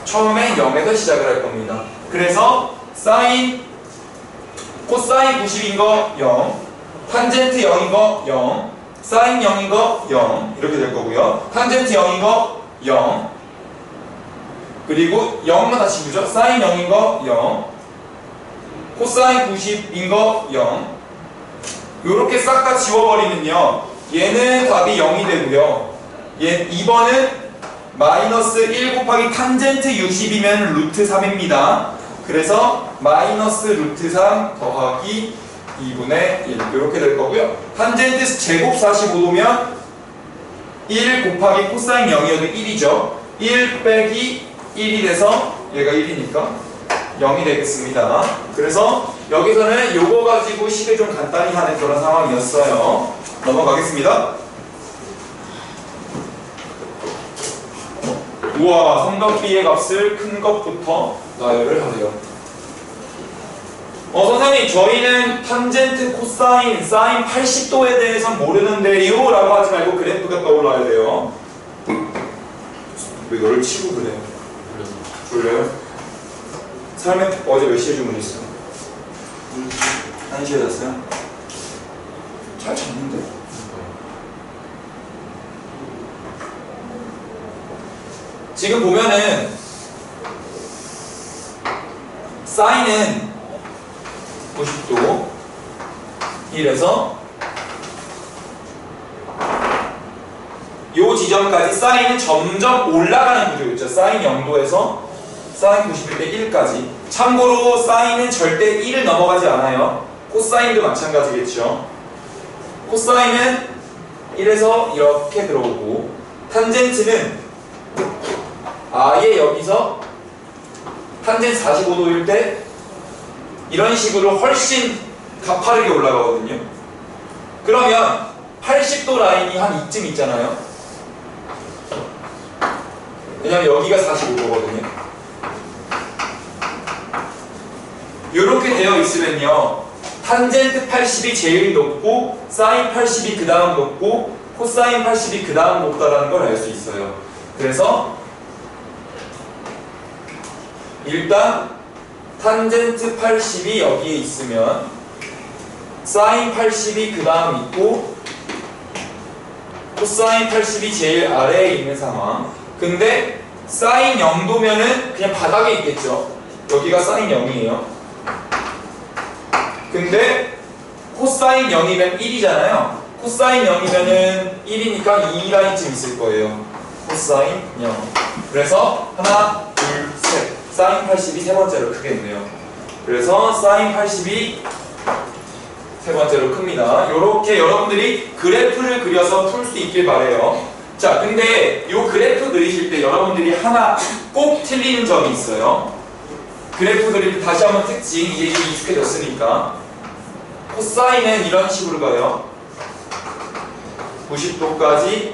처음에 0에서 시작을 할 겁니다. 그래서 코사인 90인 거 0, 탄젠트 0인 거 0, 사인 0인 거 0 이렇게 될 거고요. 탄젠트 0인 거 0, 그리고 0만 다시 보죠. 사인 0인 거 0, 코사인 90인 거 0. 요렇게 싹 다 지워버리면요, 얘는 답이 0이 되고요. 2번은 마이너스 1 곱하기 탄젠트 60이면 루트 3입니다. 그래서 마이너스 루트 3 더하기 2분의 1 이렇게 될 거고요. 탄젠트 제곱 45도면 1 곱하기 코사인 0이어도 1이죠. 1 빼기 1이 돼서 얘가 1이니까 0이 되겠습니다. 그래서 여기서는 요거 가지고 식을 좀 간단히 하는 그런 상황이었어요. 넘어가겠습니다. 우와, 삼각비의 값을 큰 것부터 나열을 하세요. 선생님, 저희는 탄젠트, 코사인, 사인 80도에 대해서 모르는데요 라고 하지 말고 그래프가 떠올라야 돼요. 왜 너를 치고 그래? 졸려요? 삶에 어제 몇 시에 주무셨어요? 1시에 잤어요? 잘 잤는데? 지금 보면은 사인은 90도 1에서 요 지점까지 사인은 점점 올라가는 구조였죠. 사인 0도에서 사인 90일 때 1까지. 참고로 사인은 절대 1을 넘어가지 않아요. 코사인도 마찬가지겠죠. 코사인은 1에서 이렇게 들어오고, 탄젠트는 아예 여기서 탄젠트 45도일 때 이런 식으로 훨씬 가파르게 올라가거든요. 그러면 80도 라인이 한 이쯤 있잖아요. 왜냐면 여기가 45도거든요. 이렇게 되어 있으면요, 탄젠트 80이 제일 높고 사인 80이 그 다음 높고 코사인 80이 그 다음 높다라는 걸 알 수 있어요. 그래서 일단 탄젠트 80이 여기에 있으면 사인 80이 그 다음 있고 코사인 80이 제일 아래에 있는 상황. 근데 사인 0도면은 그냥 바닥에 있겠죠. 여기가 사인 0이에요. 근데 코사인 0이면 1이잖아요. 코사인 0이면은 1이니까 이 라인쯤 있을 거예요. 코사인 0. 그래서 하나, 둘, 셋. 사인 80이 세 번째로 크겠네요. 그래서 사인 80이 세 번째로 큽니다. 요렇게 여러분들이 그래프를 그려서 풀 수 있길 바래요. 자, 근데 요 그래프 그리실 때 여러분들이 하나 꼭 틀리는 점이 있어요. 그래프 그릴 때 다시 한번 특징, 이게 좀 익숙해졌으니까. 코사인은 이런 식으로 가요. 90도까지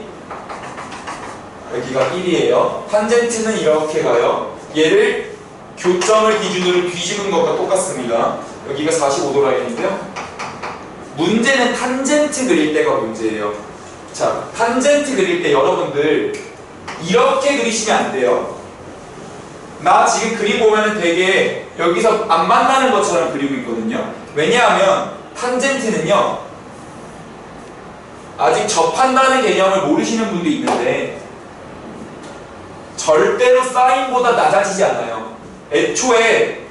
여기가 1이에요. 탄젠트는 이렇게 가요. 얘를 교점을 기준으로 뒤집은 것과 똑같습니다. 여기가 45도 라인인데요. 문제는 탄젠트 그릴 때가 문제예요. 자, 탄젠트 그릴 때 여러분들 이렇게 그리시면 안 돼요. 나 지금 그림 보면은 되게 여기서 안 만나는 것처럼 그리고 있거든요. 왜냐하면 탄젠트는요, 아직 접한다는 개념을 모르시는 분도 있는데 절대로 사인보다 낮아지지 않아요. 애초에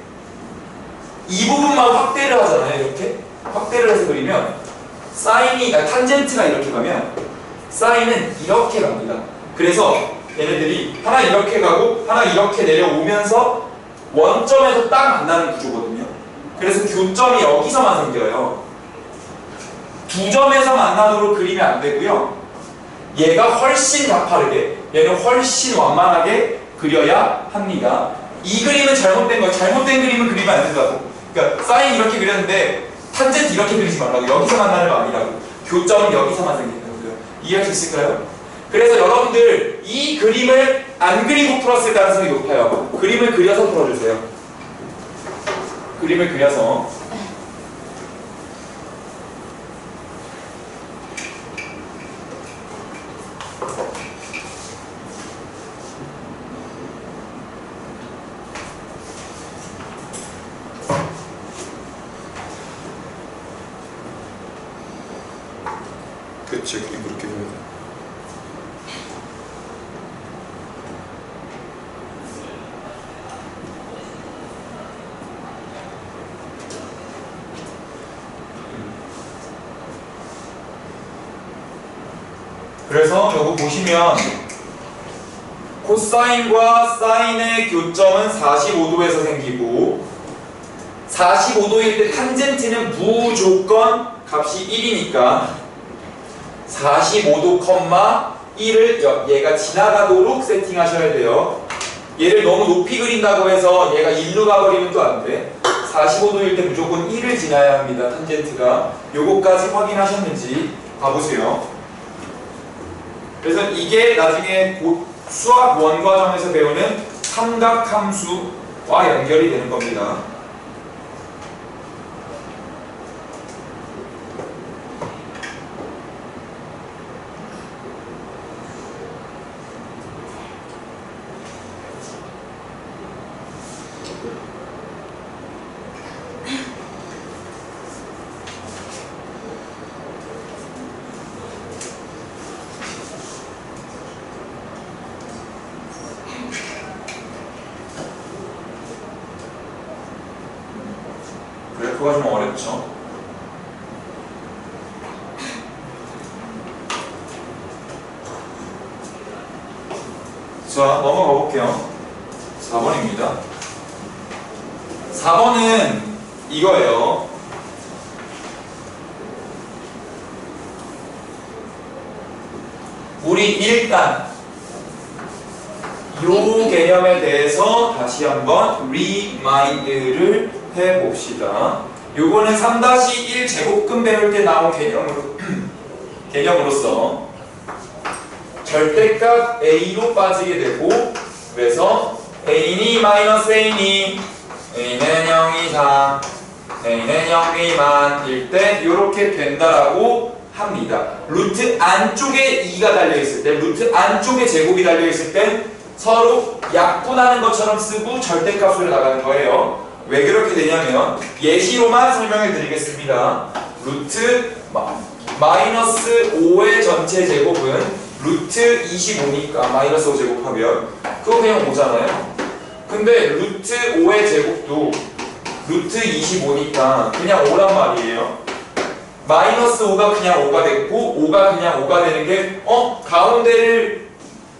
이 부분만 확대를 하잖아요. 이렇게 확대를 해서 그리면 탄젠트가 이렇게 가면 사인은 이렇게 갑니다. 그래서 얘네들이 하나 이렇게 가고 하나 이렇게 내려오면서 원점에서 딱 만나는 구조거든요. 그래서 교점이 여기서만 생겨요. 두 점에서 만나도록 그리면 안 되고요. 얘가 훨씬 가파르게, 얘는 훨씬 완만하게 그려야 합니다. 이 그림은 잘못된 거예요. 잘못된 그림은 그리면 안 된다고. 그러니까 사인 이렇게 그렸는데 탄젠트 이렇게 그리지 말라고. 여기서 만나는 거 아니라고. 교점은 여기서만 생긴다고요. 이해할 수 있을까요? 그래서 여러분들 이 그림을 안 그리고 풀었을 가능성이 높아요. 그림을 그려서 풀어주세요. 그림을 그려서. 그치, 그림 그렇게 그려야 돼. 그래서 여기 보시면 코사인과 사인의 교점은 45도에서 생기고 45도일 때 탄젠트는 무조건 값이 1이니까 45도, 1을 얘가 지나가도록 세팅하셔야 돼요. 얘를 너무 높이 그린다고 해서 얘가 1로 가버리면 또 안 돼. 45도일 때 무조건 1을 지나야 합니다. 탄젠트가. 요거까지 확인하셨는지 봐보세요. 그래서 이게 나중에 수학 원과정에서 배우는 삼각함수와 연결이 되는 겁니다. 그래프가 좀 어렵죠. 자, 넘어가 볼게요. 4번입니다. 4번은 이거예요. 우리 일단 요 개념에 대해서 다시 한번 리마인드를 해봅시다. 요거는 3-1 제곱근 배울 때 나온 개념으로서 절대값 A로 빠지게 되고, 그래서 A니 마이너스 A니, A는 0 이상, A는 0 미만일 때 이렇게 된다라고 합니다. 루트 안쪽에 2가 달려있을 때, 루트 안쪽에 제곱이 달려있을 때 서로 약분하는 것처럼 쓰고 절대값으로 나가는 거예요. 왜 그렇게 되냐면 예시로만 설명해 드리겠습니다. 루트 마이너스 5의 전체 제곱은 루트 25니까 마이너스 5 제곱하면 그거 그냥 5잖아요. 근데 루트 5의 제곱도 루트 25니까 그냥 5란 말이에요. 마이너스 5가 그냥 5가 됐고 5가 그냥 5가 되는 게 가운데를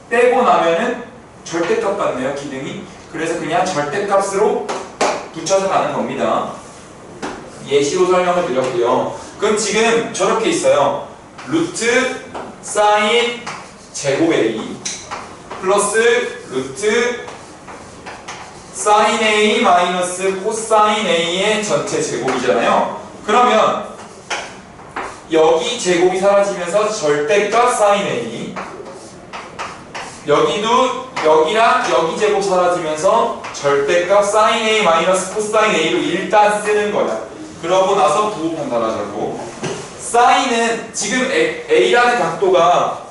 빼고 나면은 절대값 같네요, 기능이. 그래서 그냥 절대값으로 붙여서 가는 겁니다. 예시로 설명을 드렸고요. 그럼 지금 저렇게 있어요. 루트 사인 제곱 A 플러스 루트 사인 A 마이너스 코사인 A의 전체 제곱이잖아요. 그러면 여기 제곱이 사라지면서 절대값 사인 A, 여기도 여기랑 여기 제곱 사라지면서 절대값 사인 A 마이너스 코사인 A로 일단 쓰는 거야. 그러고 나서 부호 판단하자고. 사인은 지금 A라는 각도가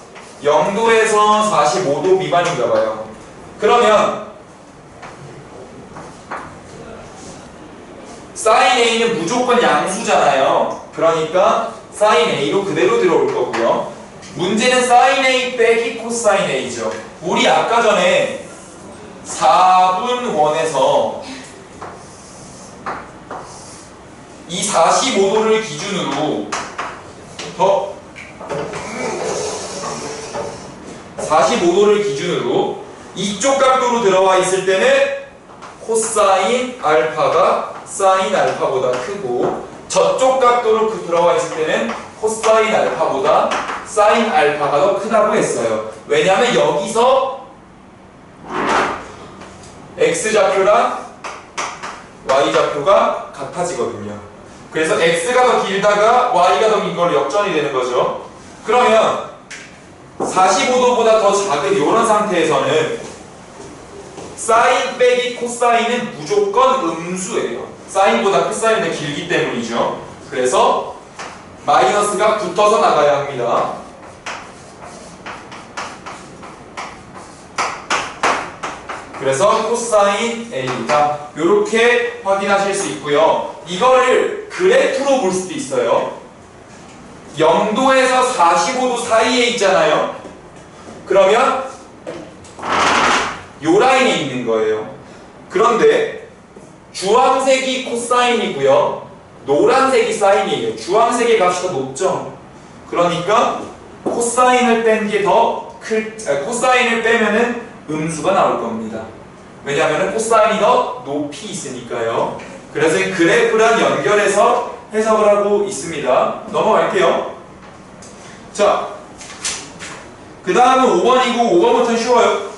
0도에서 45도 미만인가 봐요. 그러면 사인 A는 무조건 양수잖아요. 그러니까 사인 A로 그대로 들어올 거고요. 문제는 사인 A 빼기 코사인 A죠. 우리 아까 전에 4분 원에서 이 45도를 기준으로 45도를 기준으로 이쪽 각도로 들어와 있을 때는 코사인 알파가 사인 알파보다 크고 저쪽 각도로 들어와 있을 때는 코사인 알파보다 사인 알파가 더 크다고 했어요. 왜냐하면 여기서 x좌표랑 y좌표가 같아지거든요. 그래서 x가 더 길다가 y가 더 긴 걸로 역전이 되는 거죠. 그러면 45도보다 더 작은 이런 상태에서는 사인 빼기 코사인은 무조건 음수예요. 사인보다 코사인이 길기 때문이죠. 그래서 마이너스가 붙어서 나가야 합니다. 그래서 코사인 A다. 이렇게 확인하실 수 있고요. 이거를 그래프로 볼 수도 있어요. 0도에서 45도 사이에 있잖아요. 그러면 요 라인에 있는 거예요. 그런데 주황색이 코사인이고요. 노란색이 사인이에요. 주황색의 값이 더 높죠. 그러니까 코사인을 뺀 게 더 코사인을 빼면은 음수가 나올 겁니다. 왜냐하면 코사인이 더 높이 있으니까요. 그래서 이 그래프랑 연결해서 해석을 하고 있습니다. 넘어갈게요. 자, 그 다음은 5번이고 5번부터 쉬워요.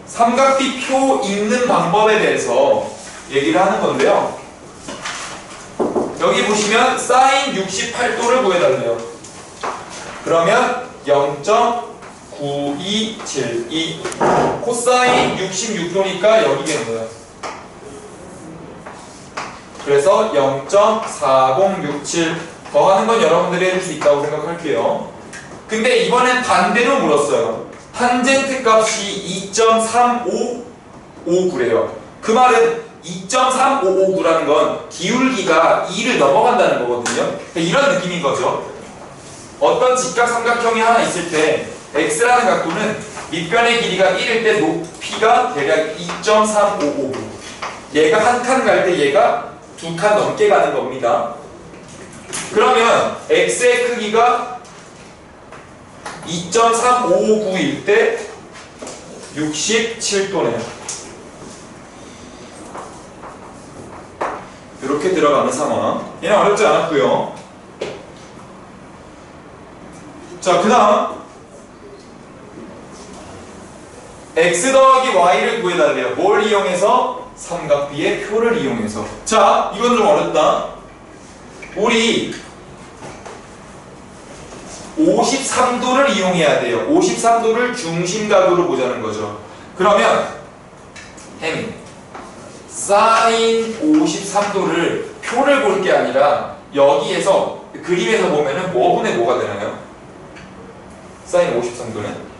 삼각비 표 읽는 방법에 대해서 얘기를 하는 건데요. 여기 보시면 사인 68도를 구해달래요. 그러면 0.9272 코사인 66도니까 여기겠네요. 그래서 0.4067 더하는 건 여러분들이 해줄 수 있다고 생각할게요. 근데 이번엔 반대로 물었어요. 탄젠트 값이 2.3559래요. 그 말은 2.3559라는 건 기울기가 2를 넘어간다는 거거든요. 이런 느낌인 거죠. 어떤 직각삼각형이 하나 있을 때 x라는 각도는 밑변의 길이가 1일 때 높이가 대략 2.3559. 얘가 한 칸 갈 때 얘가 두 칸 넘게 가는 겁니다. 그러면 x의 크기가 2.3559일 때 67도네요. 이렇게 들어가는 상황. 얘는 어렵지 않았고요. 자, 그 다음 x 더하기 y를 구해달래요. 뭘 이용해서? 삼각비의 표를 이용해서. 자, 이건 좀 어렵다. 우리 53도를 이용해야 돼요. 53도를 중심각으로 보자는 거죠. 그러면 햄 사인 53도를 표를 볼 게 아니라 여기에서 그림에서 보면은 뭐분의 뭐가 되나요? 사인 53도는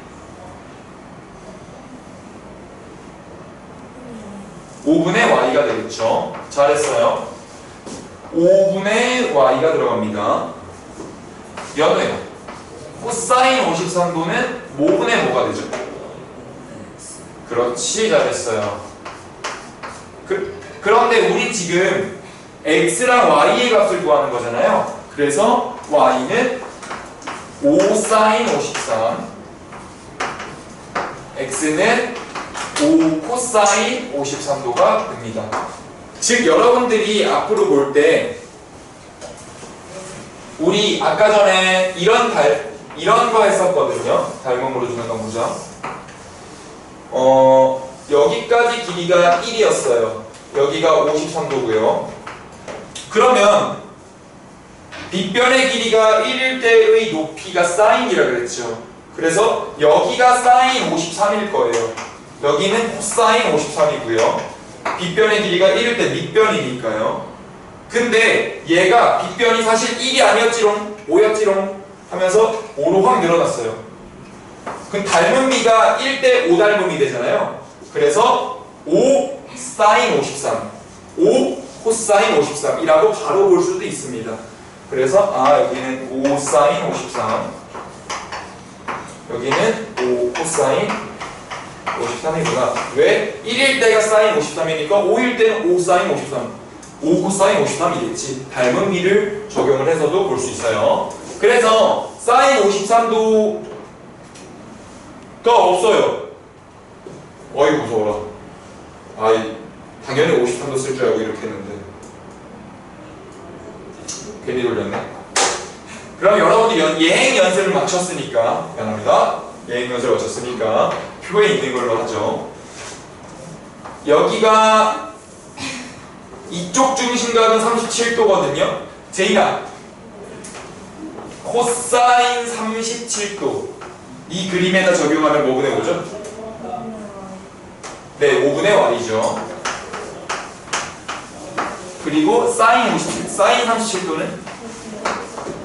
5분의 y가 되겠죠. 잘했어요. 5분의 y가 들어갑니다. 연우예요. 코사인 53도는 5분의 뭐가 되죠? 그렇지, 잘했어요. 그런데 우리 지금 x랑 y의 값을 구하는 거잖아요. 그래서 y는 5사인 53, x는 5 코사인 53도가 됩니다. 즉 여러분들이 앞으로 볼 때 우리 아까 전에 이런 거 했었거든요. 닮음으로 주는 거 보자. 여기까지 길이가 1이었어요. 여기가 53도고요. 그러면 빗변의 길이가 1일 때의 높이가 사인이라 그랬죠. 그래서 여기가 사인 53일 거예요. 여기는 코사인 53이고요. 빗변의 길이가 1일 때 밑변이니까요. 근데 얘가 빗변이 사실 1이 아니었지롱 5였지롱 하면서 5로 확 늘어났어요. 그럼 닮음비가 1대 5 닮음이 되잖아요. 그래서 5 사인 53 5 코사인 53이라고 바로 볼 수도 있습니다. 그래서 여기는 5 사인 53 여기는 5 코사인 53이구나. 왜? 1일 때가 사인 53이니까 5일 때는 5 사인 53 5 코사인 53이겠지. 닮은 비를 적용을 해서도 볼 수 있어요. 그래서 사인 53도가 없어요. 어이 무서워라. 당연히 53도 쓸 줄 알고 이렇게 했는데 괜히 돌렸네. 그럼 여러분들 예행 연습을 마쳤으니까 미안합니다. 예행 연습을 마쳤으니까 표에 있는 걸로 하죠. 여기가 이쪽 중심각은 37도거든요. 제이가 코사인 37도 이 그림에다 적용하면 뭐분의 5죠? 네, 5분의 y죠. 그리고 사인 37도는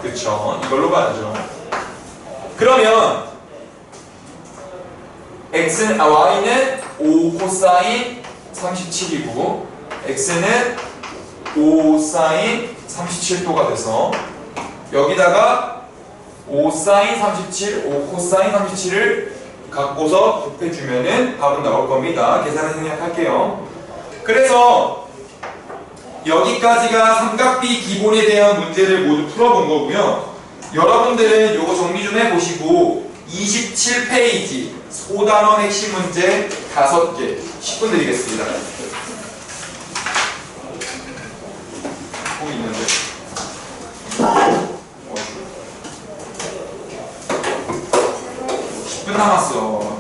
그쵸, 이걸로 가야죠. 그러면 y는 5 코사인 37이고 x는 5 사인 37도가 돼서 여기다가 5 사인 37, 5 코사인 37을 갖고서 곱해주면은 답은 나올 겁니다. 계산을 생략할게요. 그래서 여기까지가 삼각비 기본에 대한 문제를 모두 풀어본 거고요. 여러분들은 요거 정리 좀 해보시고 27페이지 소단원 핵심 문제 5개 10분 드리겠습니다. 꼭 있는데 10분 남았어.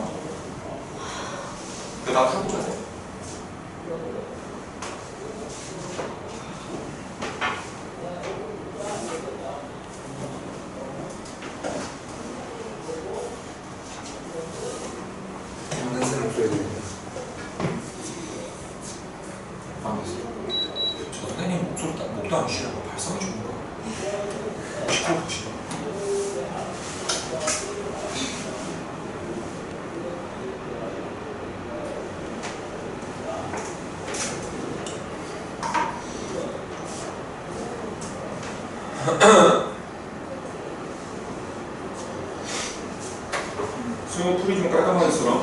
대답 하고 가세요. 장난스러운 소리 들립니다. 저 선생님 목도 안 쉬라고 발성이 좋은 거야. 시끄럽지. 수업 풀이 좀 깔끔하게 써라.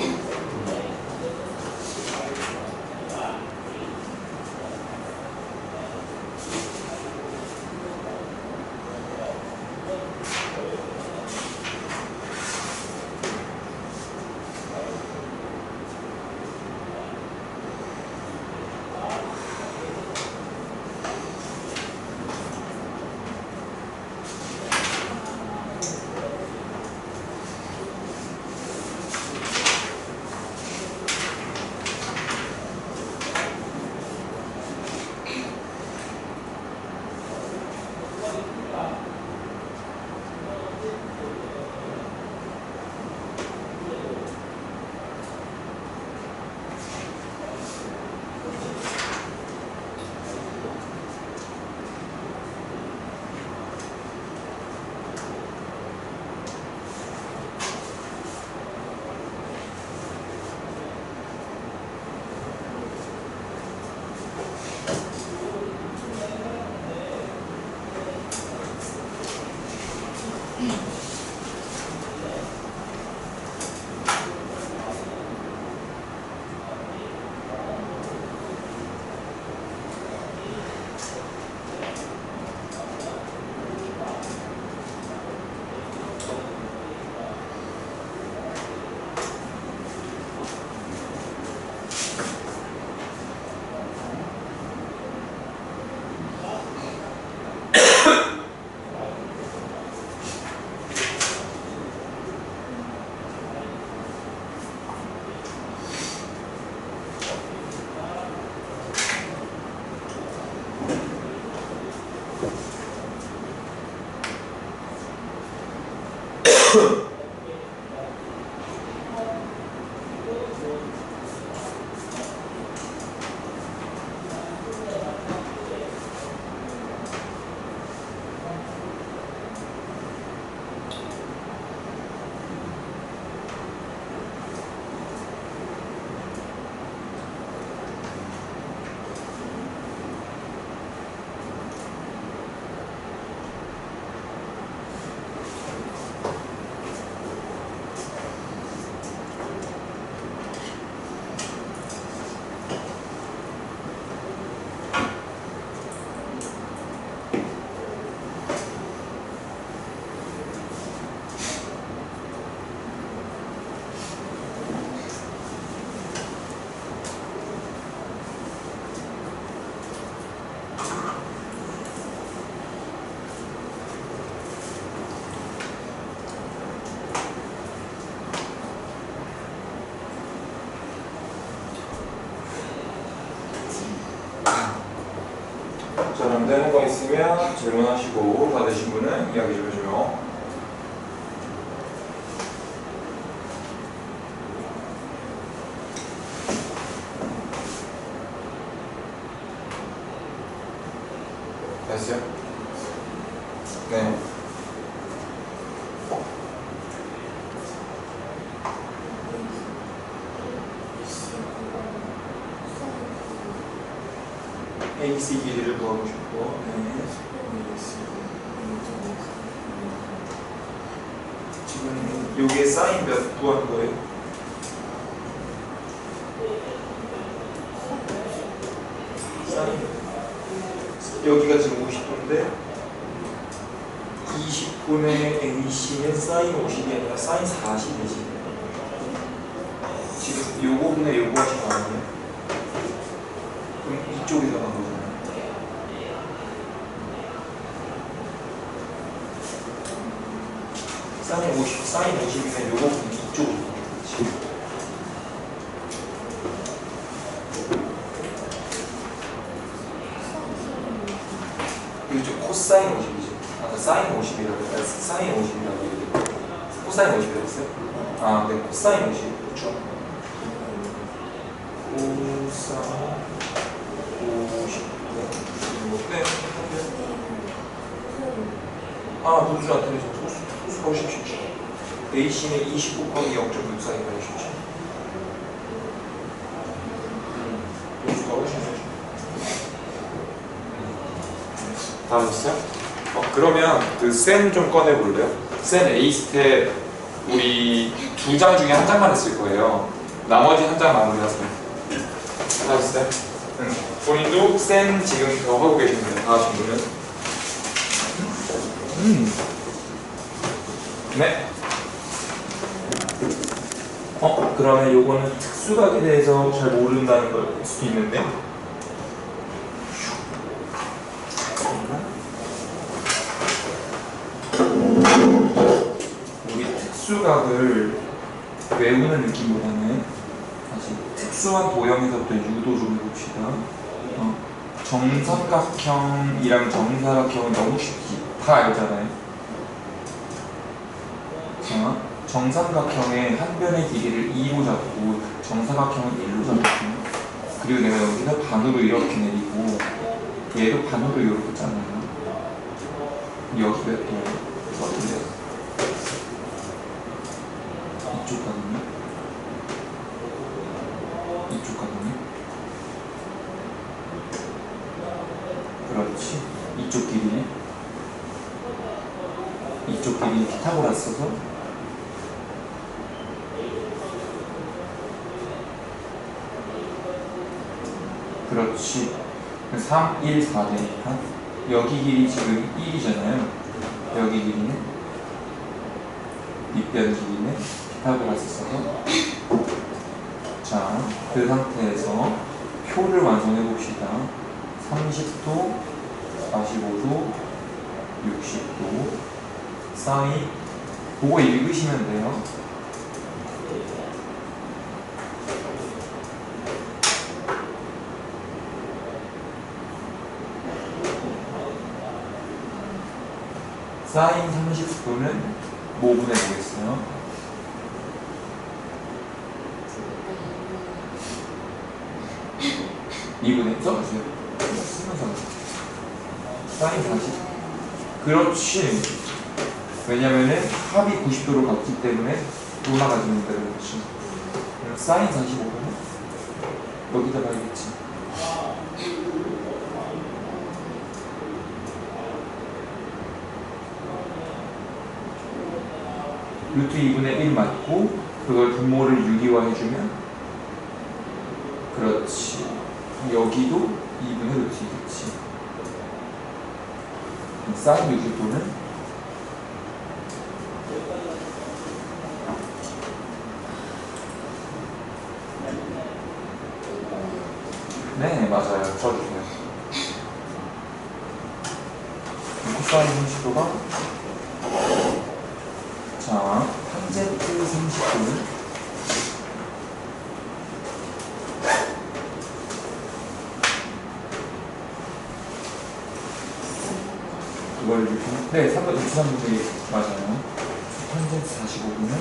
자, 그럼 되는 거 있으면 질문하시고 다 되신 분은 이야기 좀 해줘요. 됐어요? 네. AC 길이를 구하고 싶고, 네. 지금 여기에 사인 몇 구하는 거예요? 사인 여기가 지금 50도인데 20분의 AC는 사인 50이 아니라 사인 40이지. 지금 요거분의 요거 하신 거 아니에요? 그럼 이쪽에다가 거잖아요. 사인 50이면 요거 분이 이쪽으로 가겠지. 이쪽 코사인 50이죠. 아까 사인 50이라고 했어요. 사인 50이라고 얘기했어요. 코사인 50이라고 했어요? 아, 네, 코사인 50. 그렇죠. 코사인 50. 네. 아, 분수 안 틀리죠. 소수가 훨씬 쉽죠. AC는 20 곱하기 0.64니까 쉽죠. 분수가 훨씬 쉽죠. 다 하셨어요? 그러면 그 센 좀 꺼내볼래요? 센 에이스테 우리 2장 중에 한 장만 했을 거예요. 나머지 한 장 마무리하세요. 다 하셨어요? 응. 본인도 센 지금 더 하고 계십니다. 다 하신 분은? 네. 그러면 요거는 특수각에 대해서 잘 모른다는 걸 수도 있는데. 우리 특수각을 외우는 느낌보다는 다시 특수한 도형에서부터 유도 좀 해봅시다. 정삼각형이랑 정사각형은 너무 쉽지. 다 알잖아요. 자, 정삼각형의 한 변의 길이를 2로 잡고 정사각형은 1로 잡거든요. 그리고 내가 여기서 반으로 이렇게 내리고 얘도 반으로 이렇게 짜잖아요. 여기가 또 어떻게 이쪽 가거든요. 이쪽 가거든요. 그렇지. 이쪽 길이네. 이쪽 길이 피타고라스 써서 그렇지. 3, 1, 4 되니까 여기 길이 지금 1이잖아요. 여기 길이는 밑변 길이는 피타고라스 써서 자, 그 상태에서 표를 완성해 봅시다. 30도, 45도, 60도 사인 보고 읽으시면 돼요. 사인 30도는 뭐 보내보겠어요? 이분의 써주세요. 쓰면서 사인 40. 그렇지. 왜냐면은 합이 90도로 갔기 때문에 올라가지는 대로 그렇지. 그럼 사인 45도는 여기다 봐야겠지. 루트 2분의 1 맞고 그걸 분모를 유리화해주면 그렇지. 여기도 2분의 루트 2겠지. 사인 60도는 네, 맞아요. 써주세요. 코사인 30도가 자, 탄젠트 30도는 그걸 이렇게 네 3번 23분의 맞아요. 탄젠트 45도는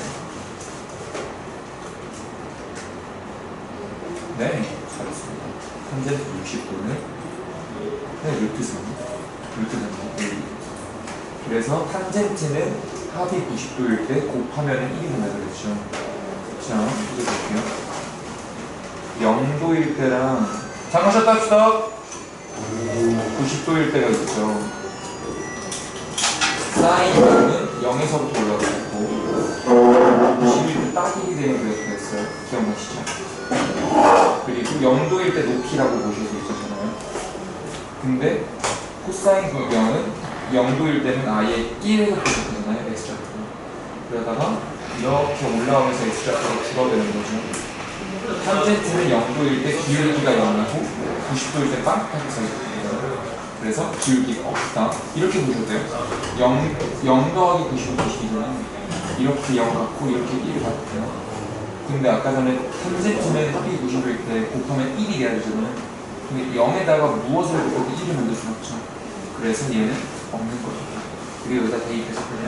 네 잘했습니다. 탄젠트 60도는 네 루트 3 그래서 탄젠트는 합이 90도일 때 곱하면 1이 된다 그랬죠. 자 이제 볼게요. 0도일 때랑 잠깐 쉬었다 합시다. 90도일 때가 있죠. 사인은 0에서부터 올라가 있고 90일 때 딱 1이 되는 그래프가 있어요. 기억나시죠? 그리고 0도일 때 높이라고 보실 수 있었잖아요. 근데 코사인 구경은 0도일 때는 아예 1에서 시작하잖아요. X좌표가. 그러다가 이렇게 올라오면서 X좌표가 줄어드는 거죠. 탄젠트는 0도일 때 기울기가 0이고 90도일 때 빵빵하게 써있거든요. 그래서 기울기가 없다. 이렇게 보셔도 돼요. 0 더하기 90은 90이잖아요. 이렇게 0 같고 이렇게 1 같아요. 근데 아까 전에 탄젠트는 합이 90일 때 곱하면 1이 돼야 되잖아요. 근데 0에다가 무엇을 곱해도 1을 만들 수는 없죠. 그래서 얘는 없는 거예요. 그리고 여기다 대입해서 보면